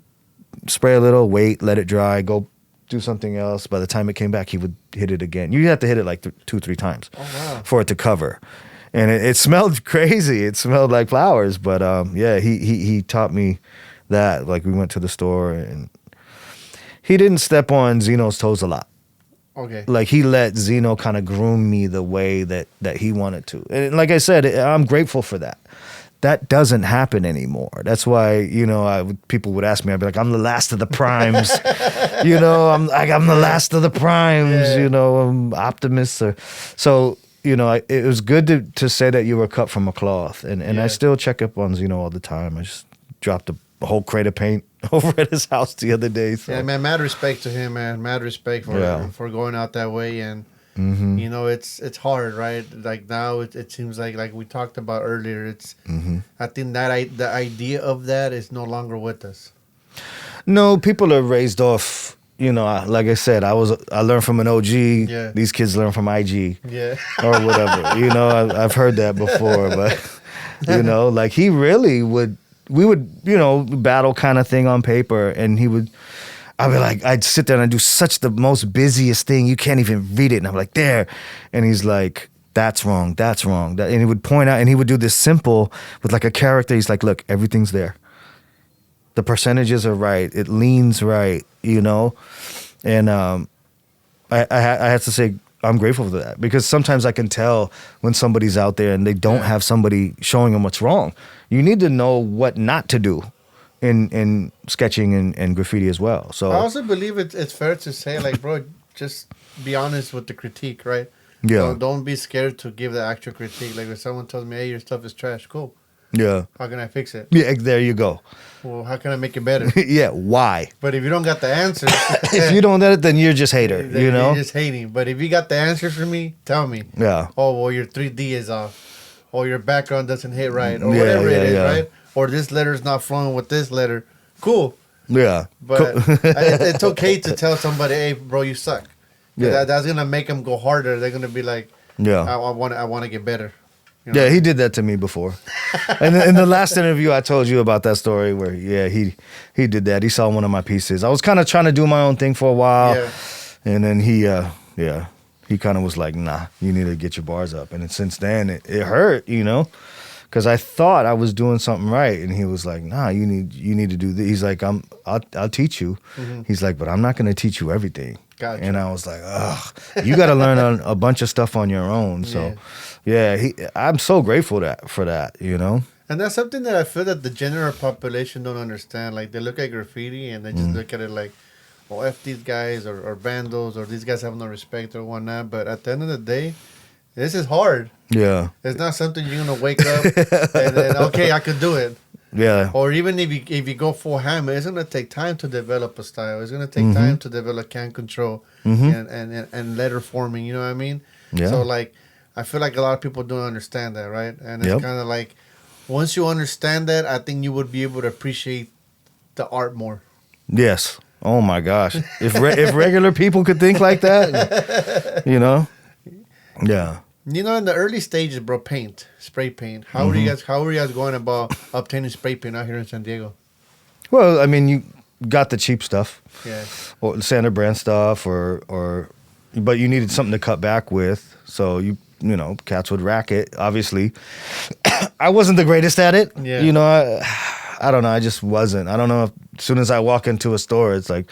spray a little, wait, let it dry, go do something else. By the time it came back, he would hit it again. You have to hit it like 2-3 times for it to cover. And it smelled crazy. It smelled like flowers. But yeah, he taught me that. Like we went to the store, and he didn't step on Zeno's toes a lot. Okay. Like he let Zeno kind of groom me the way that he wanted to. And like I said, I'm grateful for that. That doesn't happen anymore. That's why, people would ask me, I'd be like, I'm the last of the primes. I'm the last of the primes, Yeah. I'm optimist. So, it was good to say that you were cut from a cloth. And I still check up on Zeno all the time. I just dropped a whole crate of paint over at his house the other day. So. Yeah, man, mad respect to him, man. Mad respect for going out that way. And, it's hard, right? Like now it seems like we talked about earlier, it's, I think that the idea of that is no longer with us. No, people are raised off, like I said, I learned from an OG. Yeah. These kids learn from IG. Yeah. Or whatever. I've heard that before, but, like he really we would, battle kind of thing on paper, and I'd be like, I'd sit there and I'd do such the most busiest thing. You can't even read it. And I'm like, there. And he's like, that's wrong. That's wrong. And he would point out, and he would do this simple with like a character. He's like, look, everything's there. The percentages are right. It leans right, And I had to say, I'm grateful for that, because sometimes I can tell when somebody's out there and they don't have somebody showing them what's wrong. You need to know what not to do in sketching and graffiti as well. So I also believe it's fair to say, like, bro, just be honest with the critique, right? Yeah. Don't be scared to give the actual critique. Like, if someone tells me, hey, your stuff is trash, cool. Yeah. How can I fix it? Yeah, there you go. Well, how can I make it better? Yeah, why? But if you don't got the answers, If you don't get it, then you're just hater, then you know? you're just hating. But if you got the answers for me, tell me. Yeah. Oh, well, your 3D is off. Or your background doesn't hit right. Or Yeah, whatever it yeah, is, yeah. right? Or this letter's not flowing with this letter. Cool. Yeah. But it's okay to tell somebody, hey, bro, you suck. Yeah. That's going to make them go harder. They're going to be like, Yeah. I want to get better. You know? Yeah, he did that to me before. And in the last interview, I told you about that story where, he did that. He saw one of my pieces. I was kind of trying to do my own thing for a while. Yeah. And then he kind of was like, nah, you need to get your bars up. And then since then, it hurt, you know, because I thought I was doing something right. And he was like, nah, you need to do this. He's like, I'll teach you. Mm-hmm. He's like, but I'm not going to teach you everything. Gotcha. And I was like, ugh, you got to learn a bunch of stuff on your own. So, I'm so grateful for that, you know? And that's something that I feel that the general population don't understand. Like, they look at graffiti and they just look at it like, well, F these guys or vandals or these guys have no respect or whatnot. But at the end of the day, this is hard. Yeah. It's not something you're going to wake up and then, okay, I could do it. Yeah. Or even if you go full hammer, it's going to take time to develop a style. It's going to take time to develop can control and letter forming. You know what I mean? Yeah. So, like, I feel like a lot of people don't understand that, right? And it's kind of like, once you understand that, I think you would be able to appreciate the art more. Yes. Oh, my gosh. If regular people could think like that, you know? Yeah. You know, in the early stages, bro, spray paint. How were you guys going about obtaining spray paint out here in San Diego? Well, I mean, you got the cheap stuff. Yeah. Or standard brand stuff but you needed something to cut back with. So you know, cats would rack it, obviously. I wasn't the greatest at it. Yeah. You know, I don't know. I just wasn't. I don't know if as soon as I walk into a store, it's like,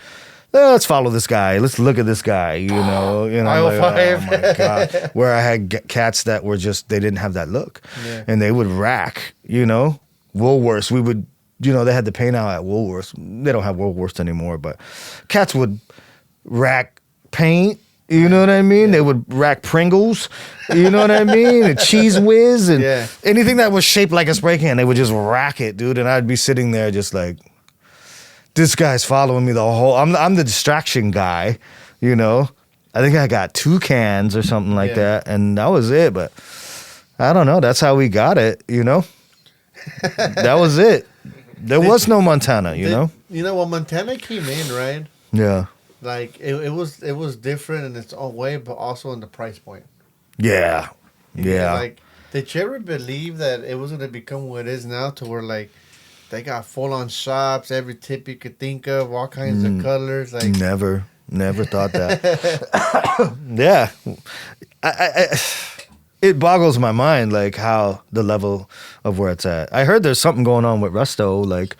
let's follow this guy. Let's look at this guy, you know. Like, oh my God. Where I had cats that were just, they didn't have that look. Yeah. And they would rack, you know. Woolworths, we would, you know, they had the paint out at Woolworths. They don't have Woolworths anymore, but cats would rack paint. You know what I mean? Yeah. They would rack Pringles, you know what I mean? And Cheese Whiz and anything that was shaped like a spray can, they would just rack it, dude. And I'd be sitting there just like, this guy's following me the whole... I'm the distraction guy, you know? I think I got 2 cans or something like that, and that was it. But I don't know. That's how we got it, you know? That was it. There was no Montana, you know? You know, when Montana came in, right? Yeah. Like, it was different in its own way, but also in the price point. Yeah. Yeah. Like, did you ever believe that it was going to become what it is now, to where, like, they got full-on shops, every tip you could think of, all kinds of colors? Like, never thought that. Yeah. It boggles my mind, like, how the level of where it's at. I heard there's something going on with Resto, like,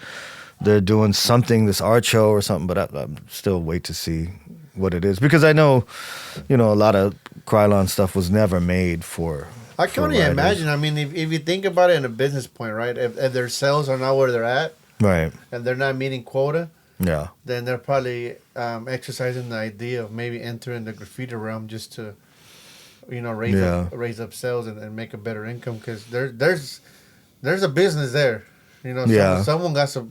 they're doing something, this art show or something, but I'm still wait to see what it is. Because I know, you know, a lot of Krylon stuff was never made for... I can only imagine. I mean, if you think about it in a business point, right? If their sales are not where they're at, right, and they're not meeting quota, yeah, then they're probably exercising the idea of maybe entering the graffiti realm just to, you know, raise up sales and make a better income, because there's a business there, you know. Someone got to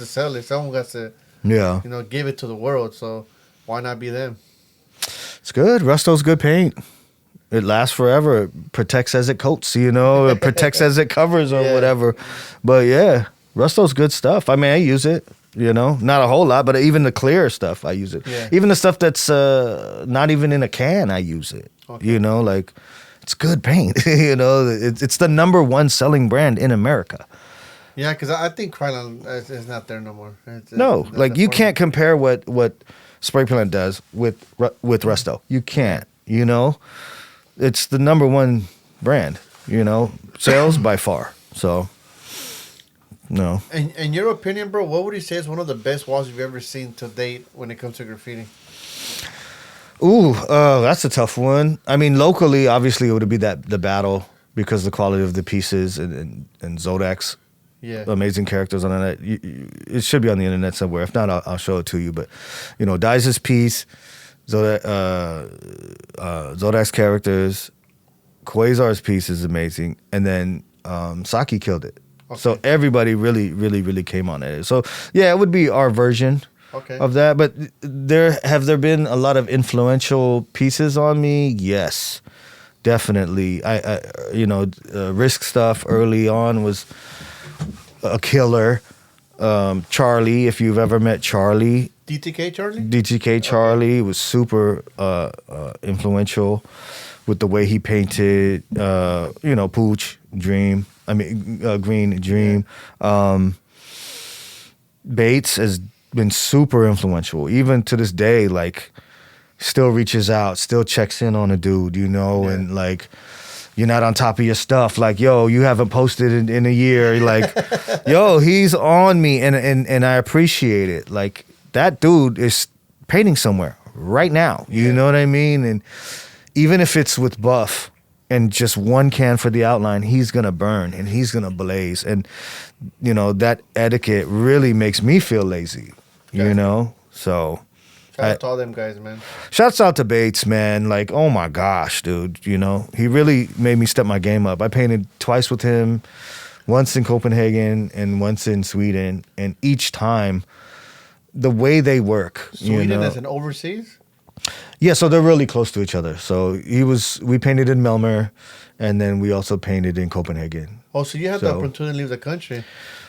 sell it. Someone got to you know, give it to the world. So why not be them? It's good. Resto's good paint. It lasts forever. It protects as it coats, you know. It protects as it covers or whatever. But yeah, Resto's good stuff. I mean, I use it, you know. Not a whole lot, but even the clear stuff, I use it. Yeah. Even the stuff that's not even in a can, I use it. Okay. You know, like, it's good paint. You know, it's the #1 selling brand in America. Yeah, because I think Krylon is not there no more. No, like, you can't compare what Spray Plant does with Resto. You can't, you know. It's the #1 brand, you know, sales by far. So, no. In your opinion, bro, what would you say is one of the best walls you've ever seen to date when it comes to graffiti? That's a tough one. I mean, locally, obviously, it would be the battle because the quality of the pieces and Zodiac's amazing characters on the net. It should be on the internet somewhere. If not, I'll show it to you. But, Doze's piece, Zodiac's characters, Quazar's piece is amazing. And then Saki killed it. Okay. So everybody really, really, really came on it. So, yeah, it would be our version. Okay. Of that, but have there been a lot of influential pieces on me? Yes, definitely. Risk stuff early on was a killer. Charlie, if you've ever met Charlie, DTK Charlie was super influential with the way he painted. Pooch, Dream. Green, Dream. Yeah. Bates has been super influential, even to this day. Like, still reaches out, still checks in on a dude, and like, you're not on top of your stuff. Like, yo, you haven't posted in a year. Like, yo, he's on me, and I appreciate it. Like, that dude is painting somewhere right now. You know what I mean? And even if it's with buff and just one can for the outline, he's gonna burn and he's gonna blaze. And that etiquette really makes me feel lazy. So shout out to all them guys, man. Shouts out to Bates, man. Like, oh my gosh, dude. He really made me step my game up. I painted twice with him, once in Copenhagen and once in Sweden. And each time, the way they work. Sweden as an overseas? Yeah, so they're really close to each other. So we painted in Malmö, and then we also painted in Copenhagen. Oh, so you had the opportunity to leave the country?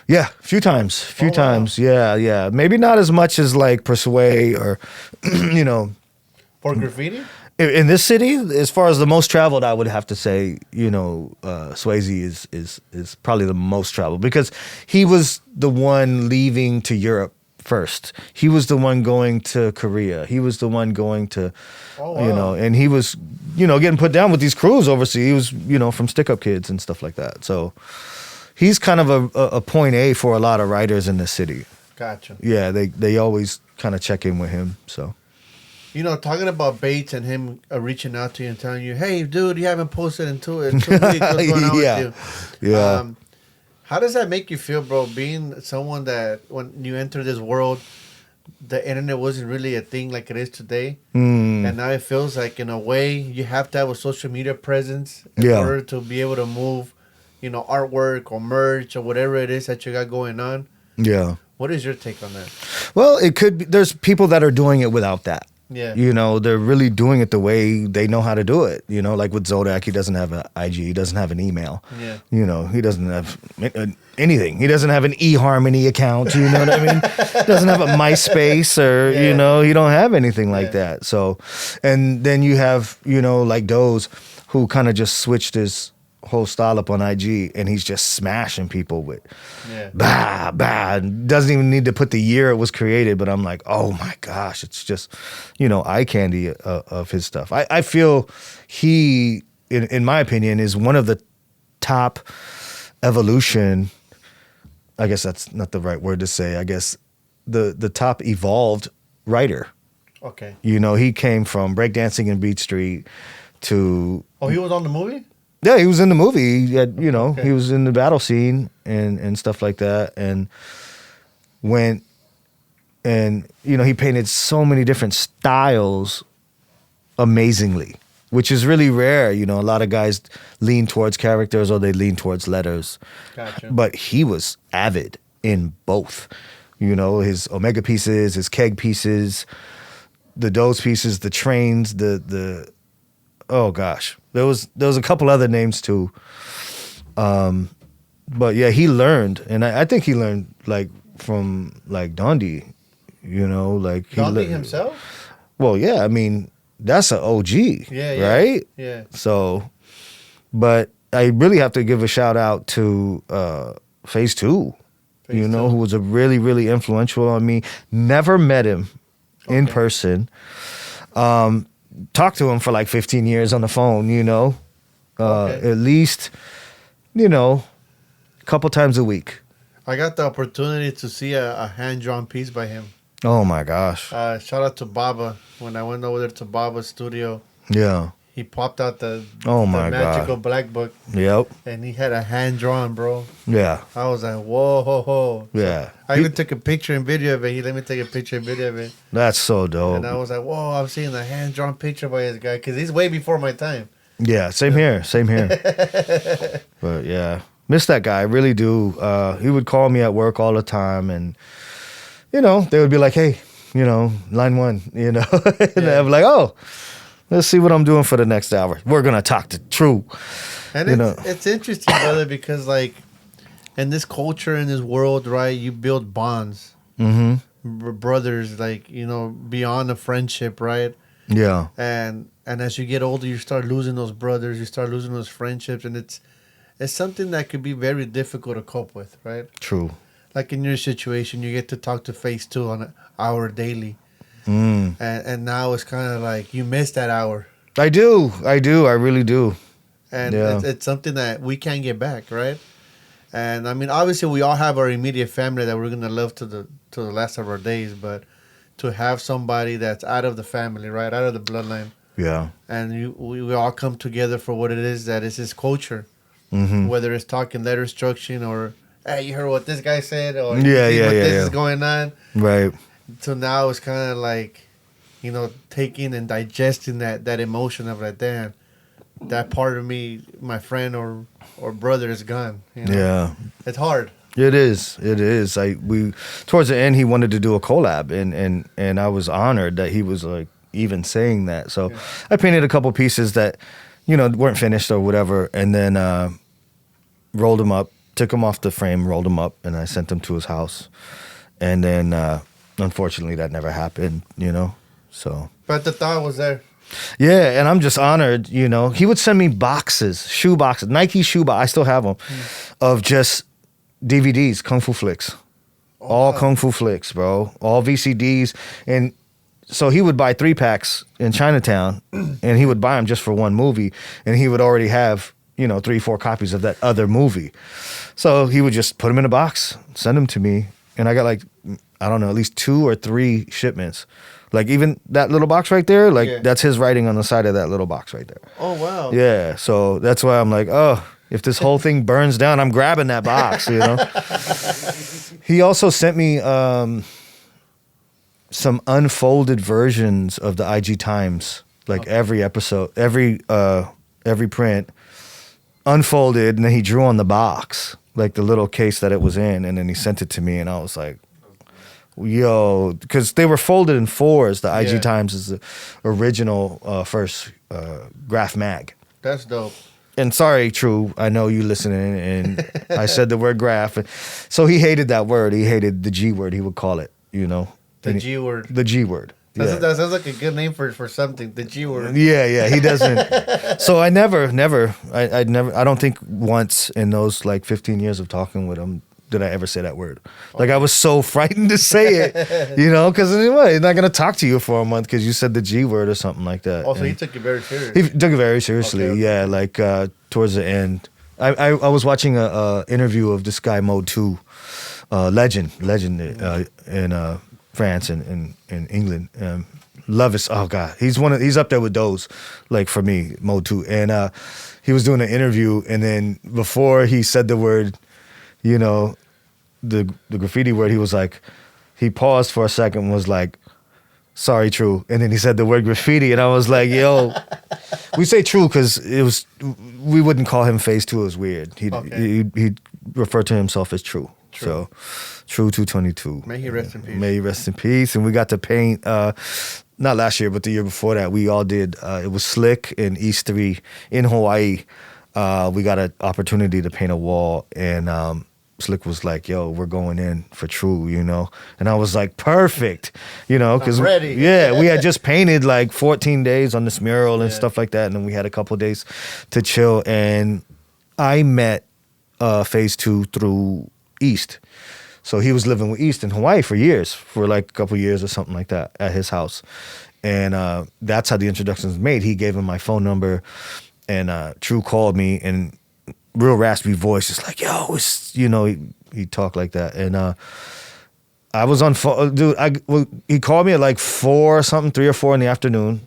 Yeah, a few times. Wow. Yeah. Maybe not as much as like Persuade or, For graffiti? In this city, as far as the most traveled, I would have to say, Swayze is probably the most traveled because he was the one leaving to Europe first. He was the one going to Korea. He was the one going to, and he was, getting put down with these crews overseas. He was, from Stick Up Kids and stuff like that. So he's kind of a point A for a lot of writers in the city. Gotcha. Yeah, they always kind of check in with him. So, talking about Bates and him reaching out to you and telling you, "Hey, dude, you haven't posted in 2 weeks. What's going on with you?" Yeah. How does that make you feel, bro? Being someone that when you enter this world, the internet wasn't really a thing like it is today, and now it feels like in a way you have to have a social media presence in order to be able to move, artwork or merch or whatever it is that you got going on. Yeah. What is your take on that? Well, it could be. There's people that are doing it without that. Yeah. They're really doing it the way they know how to do it. Like with Zodiac, he doesn't have an IG, he doesn't have an email. Yeah. He doesn't have anything. He doesn't have an eHarmony account, you know what I mean? Doesn't have a MySpace or, he don't have anything like that. So, and then you have, like Doze, who kind of just switched his whole style up on IG, and he's just smashing people with bah. Doesn't even need to put the year it was created, but I'm like, oh my gosh, it's just, eye candy of his stuff. I feel he, in my opinion, is one of the top evolution. I guess that's not the right word to say. I guess the top evolved writer. Okay. He came from breakdancing in Beat Street to. Oh, he was on the movie? Yeah, he was in the movie. He had, he was in the battle scene and stuff like that, and went and he painted so many different styles amazingly, which is really rare. A lot of guys lean towards characters or they lean towards letters. Gotcha. But he was avid in both. His Omega pieces, his keg pieces, the Doze pieces, the trains, the oh gosh. There was a couple other names too. But yeah, he learned, and I think he learned like from like Dondi, like Dondi himself. Well, yeah, I mean that's an OG, right? Yeah. So, but I really have to give a shout out to Phase 2, who was a really, really influential on me. Never met him in person. Talked to him for like 15 years on the phone, at least, a couple times a week. I got the opportunity to see a hand-drawn piece by him. Oh my gosh. Shout out to Baba. When I went over there to Baba's studio, Yeah. he popped out the magical God. black book, Yep. and he had a hand drawn, bro. Yeah. I was like, whoa, ho, ho. Yeah. So I even took a picture and video of it. He let me take a picture and video of it. That's so dope. And I was like, whoa, I'm seeing a hand drawn picture by this guy because he's way before my time. Yeah, same here. But yeah, miss that guy. I really do. He would call me at work all the time, and they would be like, "Hey, line one," and I'd be like, "Oh, let's see what I'm doing for the next hour. We're gonna talk to True." And it's interesting, brother, because like in this culture, in this world, right, you build bonds, brothers, like beyond a friendship, right? Yeah. And as you get older, you start losing those brothers, you start losing those friendships, and it's something that could be very difficult to cope with, right? True. Like in your situation, you get to talk to Phase 2 on an hour daily, and now it's kind of like you miss that hour. I do. I really do. And it's something that we can't get back, right? And I mean, obviously, we all have our immediate family that we're gonna love to the last of our days, but to have somebody that's out of the family, right, out of the bloodline. Yeah. And we all come together for what it is that is his culture. Whether it's talking letter instruction or, hey, you heard what this guy said? Or this is going on. Right. So now it's kind of like, taking and digesting that emotion of like, damn, that part of me, my friend or brother is gone. Yeah. It's hard. It is. Towards the end, he wanted to do a collab, and I was honored that he was like even saying that. So I painted a couple pieces that, weren't finished or whatever, and then rolled them up, took them off the frame, rolled them up, and I sent them to his house. And then, unfortunately, that never happened. So. But the thought was there. Yeah, and I'm just honored. He would send me shoe boxes, Nike shoe box. I still have them, of just DVDs, Kung Fu flicks. All Kung Fu flicks, bro. All VCDs. And so he would buy 3-packs in Chinatown, and he would buy them just for one movie, and he would already have, 3-4 copies of that other movie. So he would just put them in a box, send them to me, and I got like, I don't know, at least 2 or 3 shipments. Like even that little box right there, that's his writing on the side of that little box right there. Oh, wow. Yeah, so that's why I'm like, oh, if this whole thing burns down, I'm grabbing that box, He also sent me some unfolded versions of the IG Times, like every episode, every print, unfolded, and then he drew on the box, like the little case that it was in, and then he sent it to me, and I was like, yo, because they were folded in 4s. The IG Times is the original first graph mag. That's dope. And sorry, True, I know you listening, and I said the word graph. So he hated that word. He hated the G word, he would call it, The G word. The G word. That sounds like a good name for something, the G word. Yeah, he doesn't. So I don't think once in those like 15 years of talking with him did I ever say that word. Like I was so frightened to say it, because anyway, he's not going to talk to you for a month because you said the G word or something like that. Also, he took it very seriously. He took it very seriously, okay. Yeah, like towards the end. I was watching a interview of this guy, Mode 2, legend in France and in England. Love his, oh God, he's up there with Doze, like for me, Mode 2. And he was doing an interview, and then before he said the word, the graffiti word, he was like, he paused for a second and was like, sorry, True. And then he said the word graffiti, and I was like, yo, we say True because we wouldn't call him Phase 2. It was weird. He'd refer to himself as True. So, True 222. May he rest in peace. May he rest in peace. And we got to paint, not last year, but the year before that, we all did, it was Slick in East 3 in Hawaii. We got an opportunity to paint a wall, and Slick was like, yo, we're going in for True, And I was like, perfect, because we had just painted like 14 days on this mural and stuff like that. And then we had a couple of days to chill. And I met Phase 2 through East. So he was living with East in Hawaii for years, for like a couple of years or something like that at his house. And that's how the introduction was made. He gave him my phone number, and True called me, and real raspy voice, just like, yo, it's, he talked like that. And I was on phone, dude. He called me at like 4 or something, 3 or 4 in the afternoon.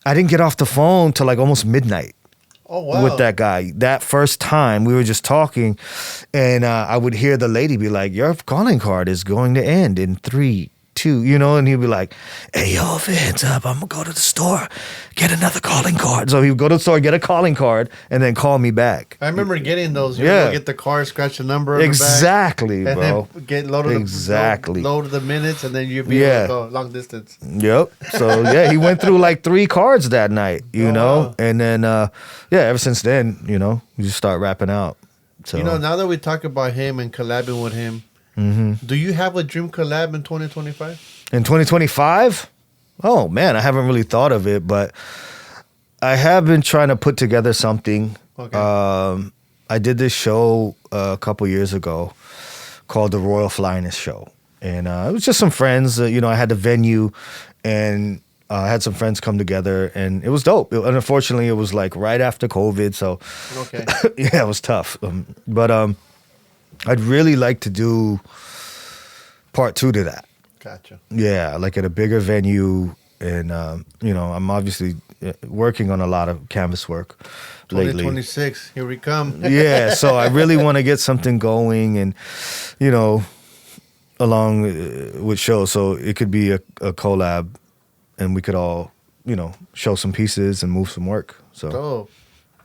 I didn't get off the phone till like almost midnight. Oh, wow. With that guy. That first time we were just talking, and I would hear the lady be like, "Your calling card is going to end in 3, 2," and he'd be like, "Hey, yo, Vince, I'm gonna go to the store, get another calling card." So he would go to the store, get a calling card, and then call me back. I remember getting those. You know, get the card, scratch the number on exactly, the back, bro. And then get loaded load the minutes, and then you'd be able to go long distance. Yep. So he went through like 3 cards that night, Wow. and then ever since then, we just start rapping out. So now that we talk about him and collabing with him. Mm-hmm. Do you have a dream collab in 2025? In 2025? Oh, man, I haven't really thought of it, but I have been trying to put together something. Okay. I did this show a couple years ago called the Royal Flyness Show. And it was just some friends. I had the venue, and I had some friends come together, and it was dope. And unfortunately, it was like right after COVID, so okay. It was tough. But I'd really like to do part 2 to that. Gotcha. Yeah, like at a bigger venue. And, I'm obviously working on a lot of canvas work lately. 2026, here we come. Yeah, so I really want to get something going and, along with shows. So it could be a collab, and we could all, show some pieces and move some work. So, dope.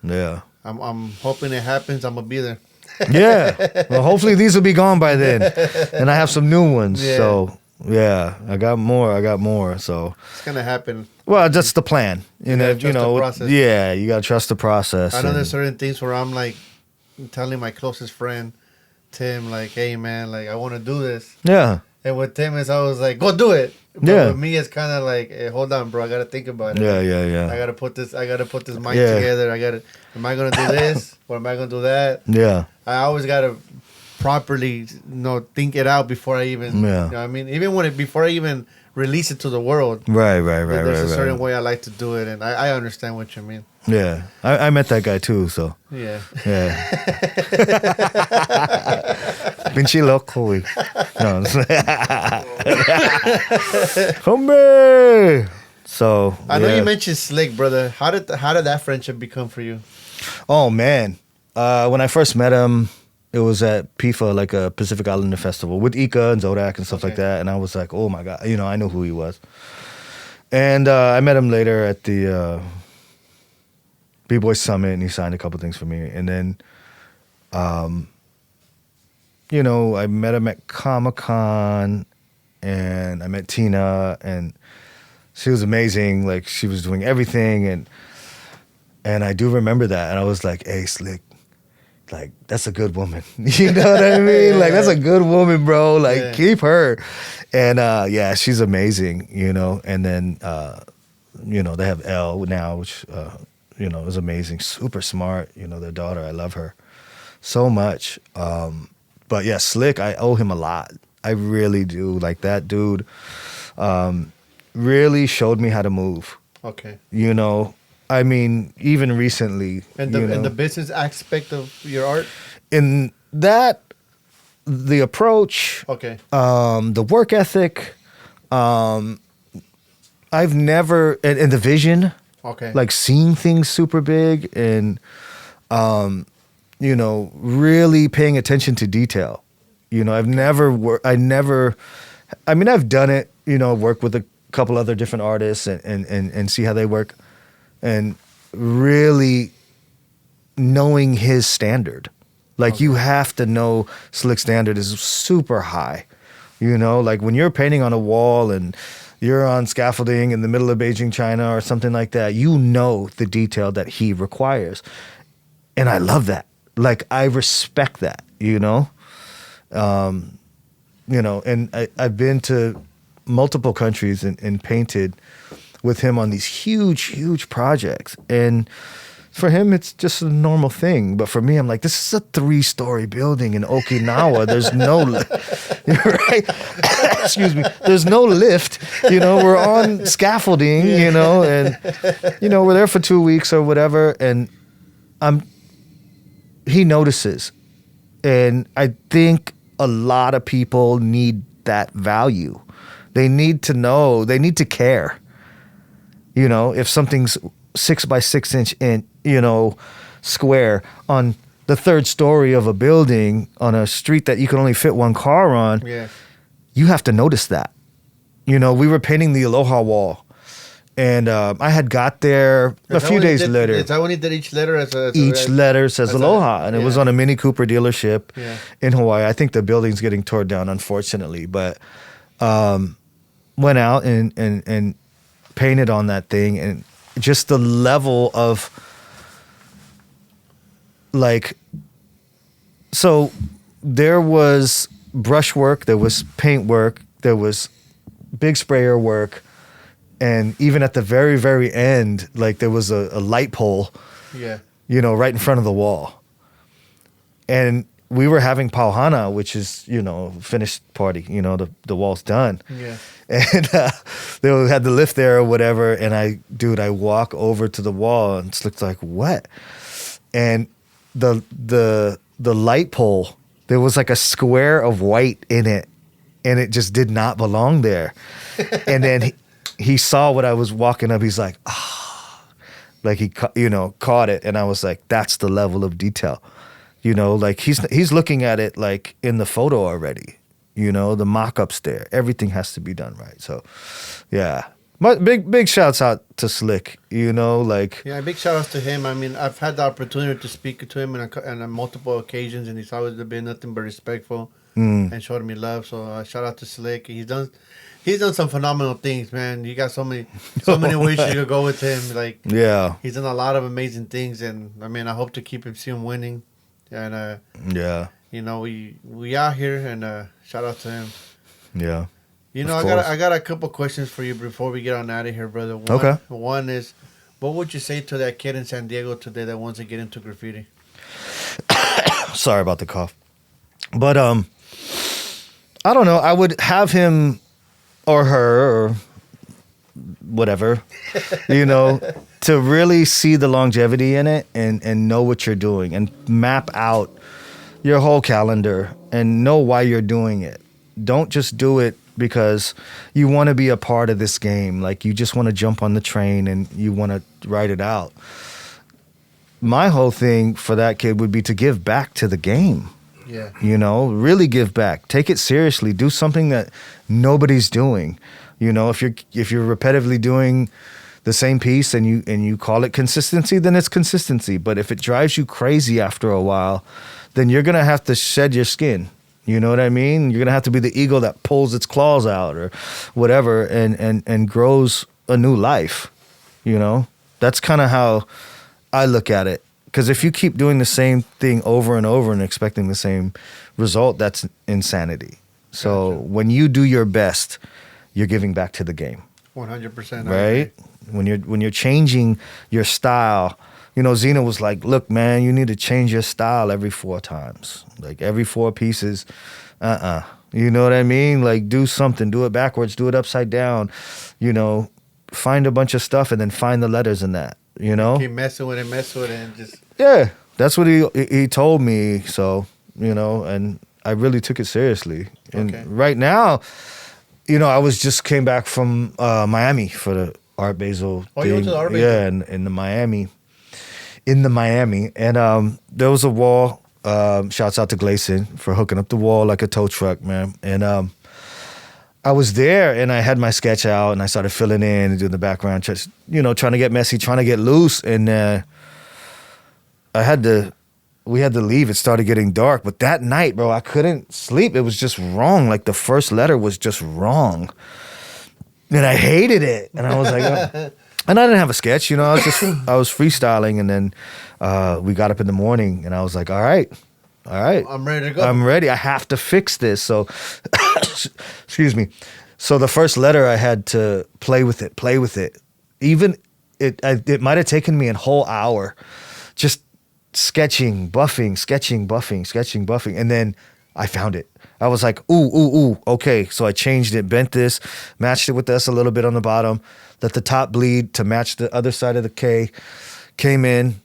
Yeah. I'm hoping it happens. I'm going to be there. Yeah. Well, hopefully these will be gone by then, and I have some new ones. Yeah. So I got more. So it's gonna happen. Well, that's the plan. The process. Yeah, you gotta trust the process. I know there's certain things where I'm like telling my closest friend Tim, like, "Hey man, like I want to do this." Yeah. And with Tim, I was like, "Go do it." But with me, it's kind of like, "Hey, hold on, bro. I gotta think about it." Yeah. I gotta put this mind together. Am I gonna do this or am I gonna do that? Yeah. I always gotta properly, think it out before I even. Yeah. You know what I mean, even before I even release it to the world. Right. There's a certain way I like to do it, and I understand what you mean. Yeah, I met that guy too. So yeah. Pinche loco. No. Hombre. So I know you mentioned Slick, brother. How did that friendship become for you? Oh man, when I first met him, it was at PIFA, like a Pacific Islander festival with Ika and Zodiac and stuff like that. And I was like, oh my god, I knew who he was. And I met him later at the B-Boy Summit, and he signed a couple things for me. And then, I met him at Comic-Con, and I met Tina, and she was amazing. Like, she was doing everything, and I do remember that. And I was like, hey, Slick, like, that's a good woman. You know what I mean? Like, that's a good woman, bro. Like, keep her. And, she's amazing, And then, they have Elle now, which... is amazing, super smart. Their daughter, I love her so much. But yeah, Slick, I owe him a lot. I really do. Like, that dude really showed me how to move. Okay. I mean, even recently. And the business aspect of your art? In that, the approach. Okay. The work ethic. I've never, and the vision. Okay. Like seeing things super big and, really paying attention to detail. I've done it, work with a couple other different artists and see how they work, and really knowing his standard. Like, you have to know Slick's standard is super high. Like when you're painting on a wall and you're on scaffolding in the middle of Beijing, China, or something like that, the detail that he requires. And I love that. Like, I respect that, and I've been to multiple countries and painted with him on these huge, huge projects. And for him, it's just a normal thing. But for me, I'm like, this is a 3-story building in Okinawa. There's no, right? Excuse me. There's no lift. We're on scaffolding, and, we're there for 2 weeks or whatever. And he notices. And I think a lot of people need that value. They need to know, they need to care. You know, if something's 6 by 6 inch square on the third story of a building on a street that you can only fit one car on, you have to notice that. You know, we were painting the Aloha wall, and I had got there a few days later. Is that when he did each letter? Each letter says Aloha, and it was on a Mini Cooper dealership in Hawaii. I think the building's getting torn down, unfortunately, but went out and painted on that thing, and just the level of like, so there was brush work, there was paint work, there was big sprayer work, and even at the very, very end, like there was a light pole, you know, right in front of the wall. And we were having pauhana, which is, you know, finished party, you know, the wall's done. And they had the lift there or whatever, and I walk over to the wall and it looks like wet. And the light pole, there was like a square of white in it, and it just did not belong there. And then he saw what I was walking up. He's like, like he caught it, and I was like, that's the level of detail. You know, like he's looking at it like in the photo already. You know, the mock-up's there. Everything has to be done right. So, yeah. But big shouts out to Slick, you know, like... Yeah, big shout outs to him. I mean, I've had the opportunity to speak to him on multiple occasions, and he's always been nothing but respectful and showed me love. So, shout out to Slick. He's done some phenomenal things, man. You got so many ways you could go with him. Like, he's done a lot of amazing things, and I mean, I hope to keep him winning. And you know, we out here, and shout out to him. Yeah. You know, I got a couple questions for you before we get on out of here, brother. One is, what would you say to that kid in San Diego today that wants to get into graffiti? Sorry about the cough. But I don't know. I would have him or her or whatever, you know, to really see the longevity in it and know what you're doing and map out your whole calendar and know why you're doing it. Don't just do it because you want to be a part of this game. Like, you just want to jump on the train and you want to ride it out. My whole thing for that kid would be to give back to the game. Yeah. You know, really give back. Take it seriously. Do something that nobody's doing. You know, if you're repetitively doing the same piece and you call it consistency, then it's consistency. But if it drives you crazy after a while, then you're going to have to shed your skin. You know what I mean? You're going to have to be the eagle that pulls its claws out or whatever and grows a new life. You know? That's kind of how I look at it. Because if you keep doing the same thing over and over and expecting the same result, that's insanity. So when you do your best, you're giving back to the game. 100%. Right? When you're changing your style. You know, Zeno was like, look, man, you need to change your style every 4 times. Like, every 4 pieces, You know what I mean? Like, do something. Do it backwards. Do it upside down. You know, find a bunch of stuff and then find the letters in that, you know? Keep messing with it and just... Yeah, that's what he told me. So, you know, and I really took it seriously. And right now, you know, I came back from Miami for the Art Basel thing. You went to the Art Basel? Yeah, in the Miami. And there was a wall. Shouts out to Gleason for hooking up the wall like a tow truck, man. And I was there and I had my sketch out and I started filling in and doing the background, just, you know, trying to get messy, trying to get loose. And we had to leave. It started getting dark. But that night, bro, I couldn't sleep. It was just wrong. Like, the first letter was just wrong. And I hated it. And I was like, oh. And I didn't have a sketch, you know, I was freestyling, and then we got up in the morning and I was like, all right. I'm ready to go. I'm ready. I have to fix this. So, excuse me. So the first letter I had to play with it. Even it might have taken me a whole hour just sketching, buffing. And then I found it. I was like, ooh, okay. So I changed it, bent this, matched it with this a little bit on the bottom, let the top bleed to match the other side of the K, came in,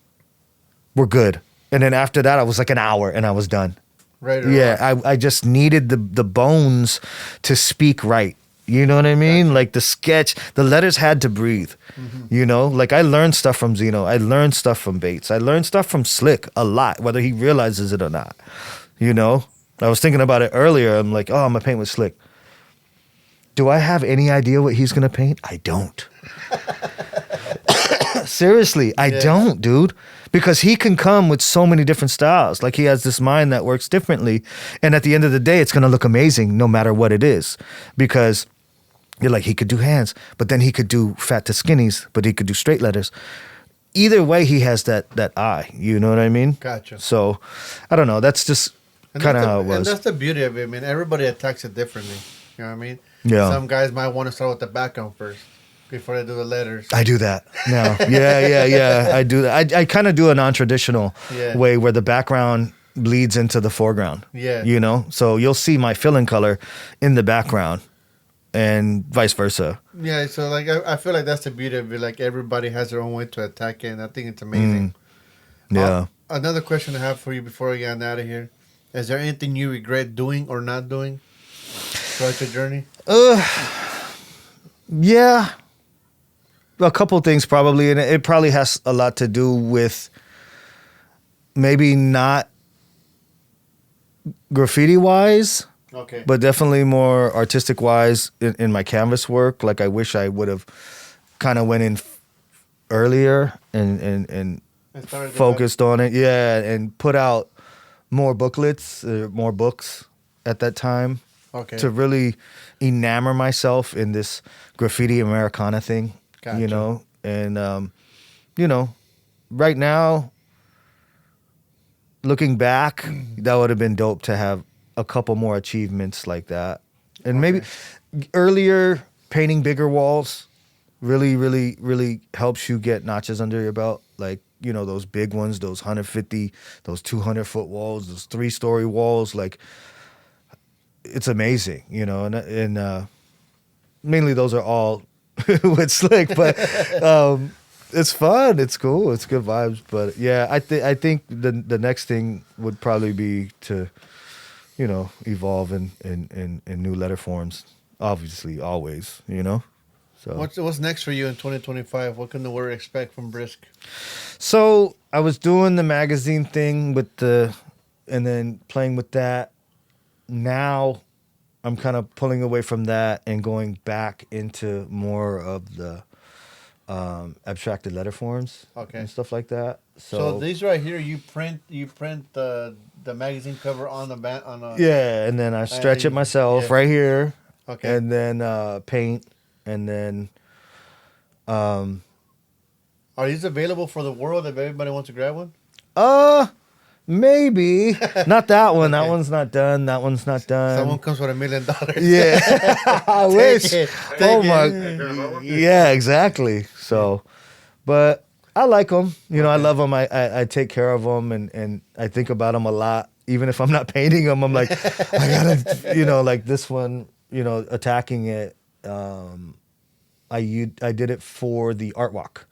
we're good. And then after that, I was like an hour and I was done. Right. Yeah, I just needed the bones to speak right. You know what I mean? Gotcha. Like the sketch, the letters had to breathe. You know, like I learned stuff from Zeno. I learned stuff from Bates. I learned stuff from Slick a lot, whether he realizes it or not. You know, I was thinking about it earlier. I'm like, oh, I'm gonna paint with Slick. Do I have any idea what he's gonna paint? I don't. Seriously, I don't, dude. Because he can come with so many different styles. Like he has this mind that works differently. And at the end of the day, it's going to look amazing no matter what it is. Because you're like, he could do hands, but then he could do fat to skinnies, but he could do straight letters. Either way, he has that eye. You know what I mean? Gotcha. So, I don't know. That's just kind of how it was. And that's the beauty of it. I mean, everybody attacks it differently. You know what I mean? Yeah. Some guys might want to start with the background first before they do the letters. I do that now. Yeah. I do that. I kind of do a non-traditional way where the background bleeds into the foreground. Yeah. You know? So you'll see my fill-in color in the background and vice versa. Yeah, so like I feel like that's the beauty of it. Like everybody has their own way to attack it, and I think it's amazing. Yeah. Another question I have for you before we get out of here. Is there anything you regret doing or not doing throughout your journey? Yeah. A couple things probably, and it probably has a lot to do with maybe not graffiti-wise, but definitely more artistic-wise in my canvas work. Like I wish I would have kind of went in earlier and focused on it. Yeah, and put out more booklets, more books at that time. To really enamor myself in this graffiti Americana thing. Gotcha. You know, and you know, right now, looking back, that would have been dope to have a couple more achievements like that, and maybe earlier painting bigger walls really helps you get notches under your belt, like you know those big ones, those 150, those 200-foot walls, those 3-story walls, like. It's amazing, you know, and mainly those are all with Slick, but it's fun, it's cool, it's good vibes. But yeah, I think the next thing would probably be to, you know, evolve in new letter forms. Obviously, always, you know. So what's next for you in 2025? What can the world expect from Brisk? So I was doing the magazine thing and then playing with that. Now I'm kind of pulling away from that and going back into more of the abstracted letter forms and stuff like that. So these right here, you print the magazine cover on the and then I stretch it myself right here. And then paint, and then are these available for the world if everybody wants to grab one? Maybe. Not that one. That one's not done. That one's not done. Someone comes with $1 million. Yeah. I wish. Yeah, exactly. So, but I like them. You know, I love them. I take care of them, and I think about them a lot. Even if I'm not painting them, I'm like, I gotta, you know, like this one, you know, attacking it. I did it for the art walk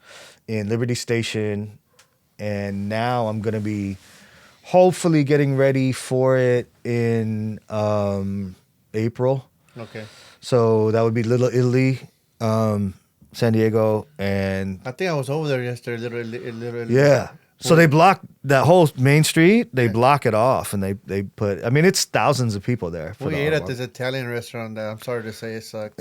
in Liberty Station, and now I'm gonna be hopefully getting ready for it in April. So that would be Little Italy, San Diego, and I think I was over there yesterday. Little Italy. Yeah. So they block that whole main street. They block it off, and they put. I mean, it's thousands of people there. We ate at this Italian restaurant. I'm sorry to say, it sucked.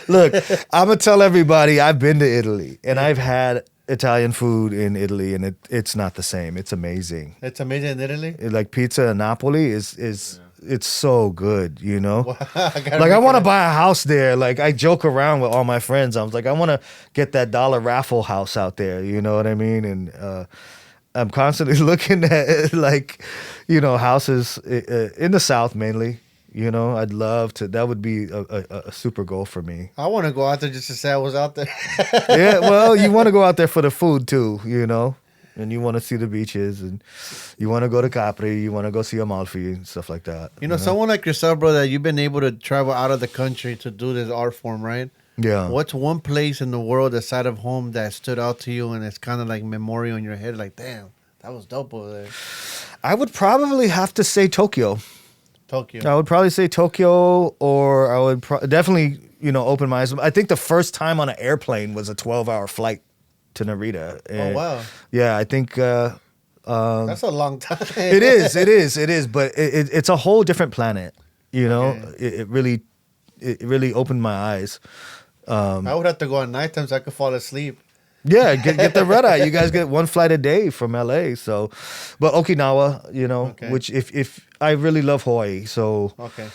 Look, I'm gonna tell everybody I've been to Italy, and I've had Italian food in Italy, and it's not the same. It's amazing. It's amazing in Italy. Like pizza in Napoli is it's so good, you know. I want to buy a house there. Like I joke around with all my friends. I was like, I want to get that dollar raffle house out there. You know what I mean? And I'm constantly looking at like, you know, houses in the South mainly. You know, I'd love to. That would be a super goal for me. I want to go out there just to say I was out there. Yeah, well, you want to go out there for the food too, you know, and you want to see the beaches, and you want to go to Capri, you want to go see Amalfi and stuff like that. You know, someone like yourself, brother, you've been able to travel out of the country to do this art form, right? Yeah. What's one place in the world aside of home that stood out to you and it's kind of like memorial in your head? Like, damn, That was dope over there. I would probably have to say Tokyo. Tokyo. I would probably say Tokyo, or I would definitely, open my eyes. I think the first time on an airplane was a 12-hour flight to Narita. Oh, wow. Yeah, I think... that's a long time. It is. But it's a whole different planet, Okay. It really opened my eyes. I would have to go at nighttime so I could fall asleep. Yeah, get the red eye. You guys get one flight a day from LA. So, but Okinawa, okay. Which if I really love Hawaii. So, okay.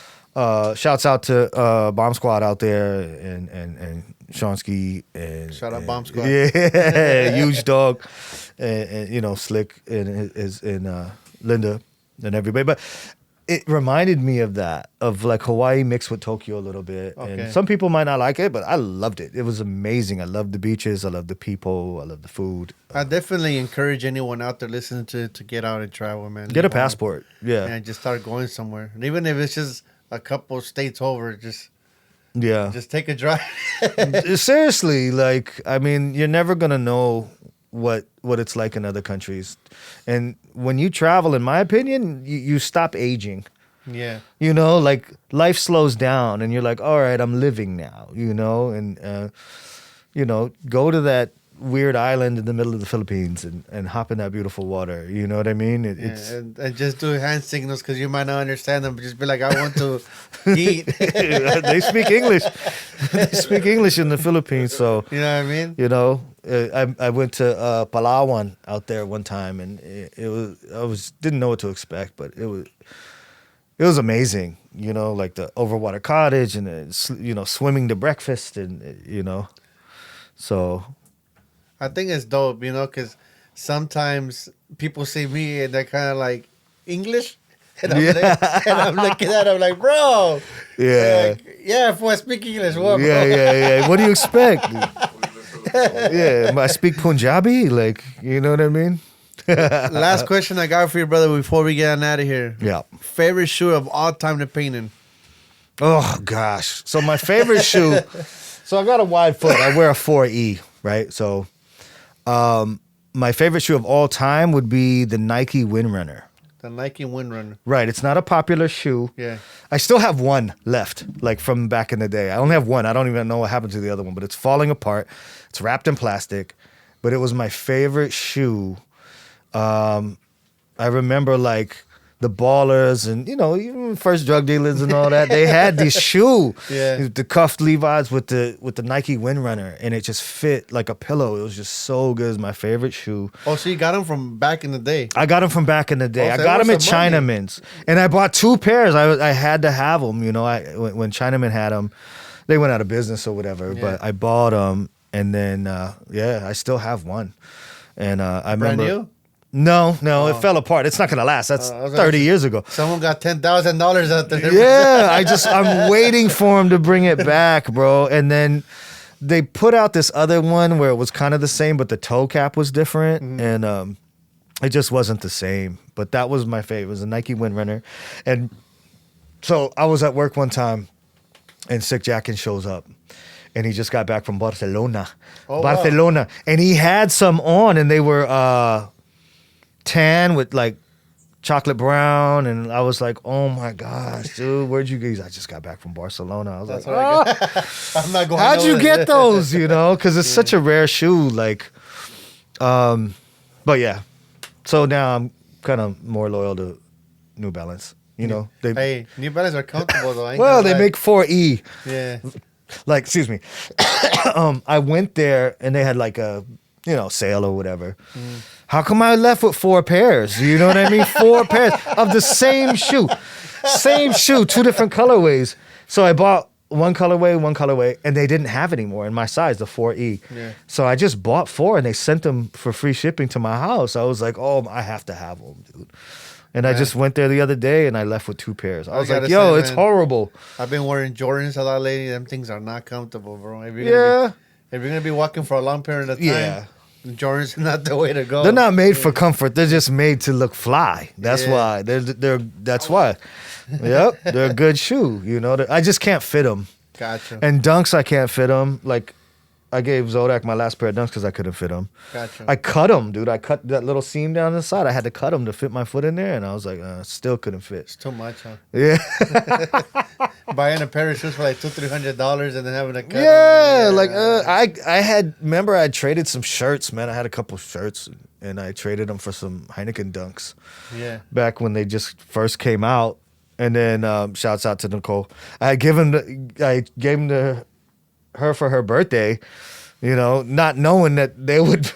Shouts out to Bomb Squad out there and Shonsky and shout out Bomb Squad. Yeah, huge dog, and Slick and Linda and everybody. But it reminded me of that, of like Hawaii mixed with Tokyo a little bit. Okay. And some people might not like it, but I loved it. It was amazing. I loved the beaches. I loved the people. I loved the food. I definitely encourage anyone out there listening to get out and travel, man. Get a passport. Yeah. And just start going somewhere. And even if it's just a couple states over, just take a drive. Seriously, you're never going to know what it's like in other countries. And when you travel, in my opinion, you stop aging. Yeah. Life slows down and you're like, all right, I'm living now, and, go to that weird island in the middle of the Philippines and hop in that beautiful water. You know what I mean? It's and just do hand signals because you might not understand them, but just be like, I want to eat. They speak English. They speak English in the Philippines. So, you know what I mean? I went to Palawan out there one time, and didn't know what to expect, but it was amazing. Like the overwater cottage and swimming to breakfast, and so. I think it's dope, because sometimes people see me and they're kind of like, English? And I'm looking at them like, bro. Yeah. If I speak English, what, bro? Yeah. What do you expect? Yeah, I speak Punjabi, you know what I mean? Last question I got for you, brother, before we get on out of here. Yeah. Favorite shoe of all time to paint in? Oh, gosh. So my favorite shoe, so I got a wide foot. I wear a 4E, right? So my favorite shoe of all time would be the Nike Windrunner. The Nike Windrunner. Right. It's not a popular shoe. Yeah. I still have one left, from back in the day. I only have one. I don't even know what happened to the other one, but it's falling apart. It's wrapped in plastic, but it was my favorite shoe. I remember the ballers and, even first drug dealers and all that, they had this shoe, the cuffed Levi's with the Nike Windrunner, and it just fit like a pillow. It was just so good. It was my favorite shoe. Oh, so you got them from back in the day? I got them from back in the day. I got them at Chinaman's, and I bought 2 pairs. I had to have them, when Chinaman had them, they went out of business or whatever, but I bought them, and then, I still have one. And I remember... Brand new? No, it fell apart. It's not going to last. That's 30 years ago. Someone got $10,000 out there. Yeah, I'm waiting for him to bring it back, bro. And then they put out this other one where it was kind of the same, but the toe cap was different. And it just wasn't the same. But that was my favorite. It was a Nike Windrunner. And so I was at work one time, and Sick Jackin shows up. And he just got back from Barcelona. Oh, Barcelona. Wow. And he had some on, and they were... tan with chocolate brown, and I was like, oh my gosh, dude, where'd you get? I just got back from Barcelona. I was I'm not going. How'd you get those? Because it's such a rare shoe. But yeah, so now I'm kind of more loyal to New Balance. Hey, New Balance are comfortable though. Well, they make 4E. Yeah. Excuse me. I went there and they had a sale or whatever. How come I left with 4 pairs? You know what I mean? 4 pairs of the same shoe. Same shoe, 2 different colorways. So I bought one colorway, and they didn't have anymore in my size, the 4E. Yeah. So I just bought 4, and they sent them for free shipping to my house. I was like, oh, I have to have them, dude. And I just went there the other day, and I left with 2 pairs. I was like, yo, it's horrible. I've been wearing Jordans a lot lately. Them things are not comfortable, bro. If you're going to be walking for a long period of time, Jordans are not the way to go. They're not made for comfort. They're just made to look fly. That's why. That's why. Yep, they're a good shoe. I just can't fit them. Gotcha. And Dunks, I can't fit them. I gave Zodiac my last pair of dunks because I couldn't fit them. Gotcha. I cut them, dude. I cut that little seam down the side. I had to cut them to fit my foot in there, and I was like, still couldn't fit. It's too much, huh? Yeah. Buying a pair of shoes for like $200-$300 and then having a cut. Yeah, like I remember I traded some shirts, man. I had a couple shirts, and I traded them for some Heineken dunks. Yeah. Back when they just first came out, and then shouts out to Nicole. I gave them to her for her birthday, not knowing that they would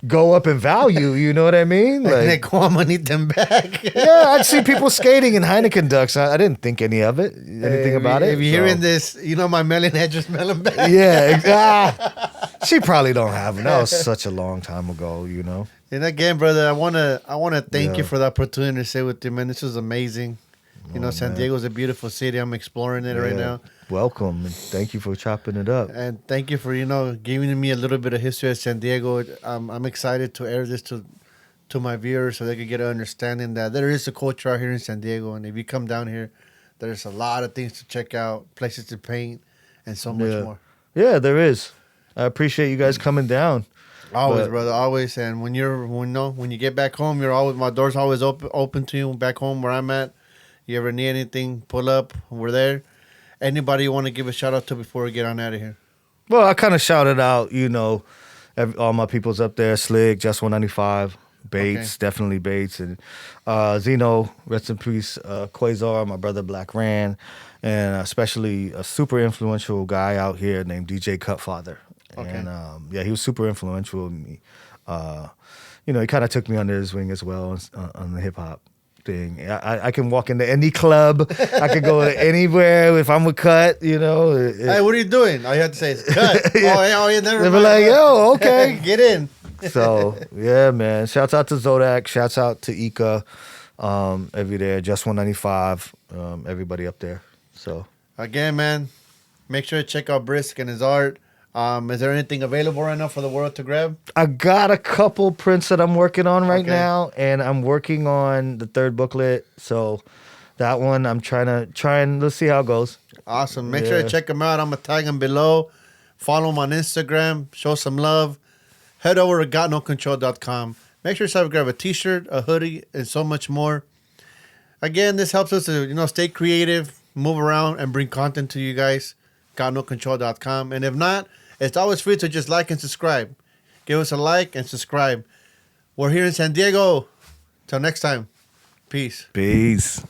go up in value. You know what I mean? Like, I'm gonna need them back. Yeah, I'd see people skating in Heineken ducks. I didn't think any of it, anything about it. If you're hearing this, my melon head just melon back. Yeah, she probably don't have them. That was such a long time ago, And again, brother, I wanna thank you for the opportunity to stay with you, man. This was amazing. San Diego's a beautiful city. I'm exploring it right now. Welcome, and thank you for chopping it up. And thank you for giving me a little bit of history of San Diego. I'm excited to air this to my viewers so they can get an understanding that there is a culture out here in San Diego, and if you come down here, there's a lot of things to check out, places to paint, and so much more. Yeah, there is. I appreciate you guys coming down. Always, brother, always. And when you get back home, my door's always open to you back home where I'm at. You ever need anything, pull up. We're there. Anybody you want to give a shout out to before we get on out of here? Well, I kind of shouted out, all my people's up there, Slick, Just 195, Bates, definitely Bates, and Zeno, rest in peace, Quazar, my brother Black Ran, and especially a super influential guy out here named DJ Cutfather. Okay. And he was super influential in me. He kind of took me under his wing as well on the hip hop thing. I can walk into any club. I can go anywhere if I'm with Cut, Hey, what are you doing? All you have to say is Cut. Yeah, never They'll mind. be like, yo, okay. Get in. So, yeah, man. Shouts out to Zodiac. Shouts out to Ika. Every day. Just 195. Everybody up there. So, again, man, make sure to check out Brisk and his art. Is there anything available right now for the world to grab? I got a couple prints that I'm working on right now, and I'm working on the third booklet. So that one I'm trying and let's see how it goes. Awesome. Make sure to check them out. I'm going to tag them below. Follow them on Instagram. Show some love. Head over to gotnocontrol.com. Make sure to grab a t-shirt, a hoodie, and so much more. Again, this helps us to, stay creative, move around, and bring content to you guys. Gotnocontrol.com. And if not, it's always free to just like and subscribe. Give us a like and subscribe. We're here in San Diego. Till next time. Peace. Peace.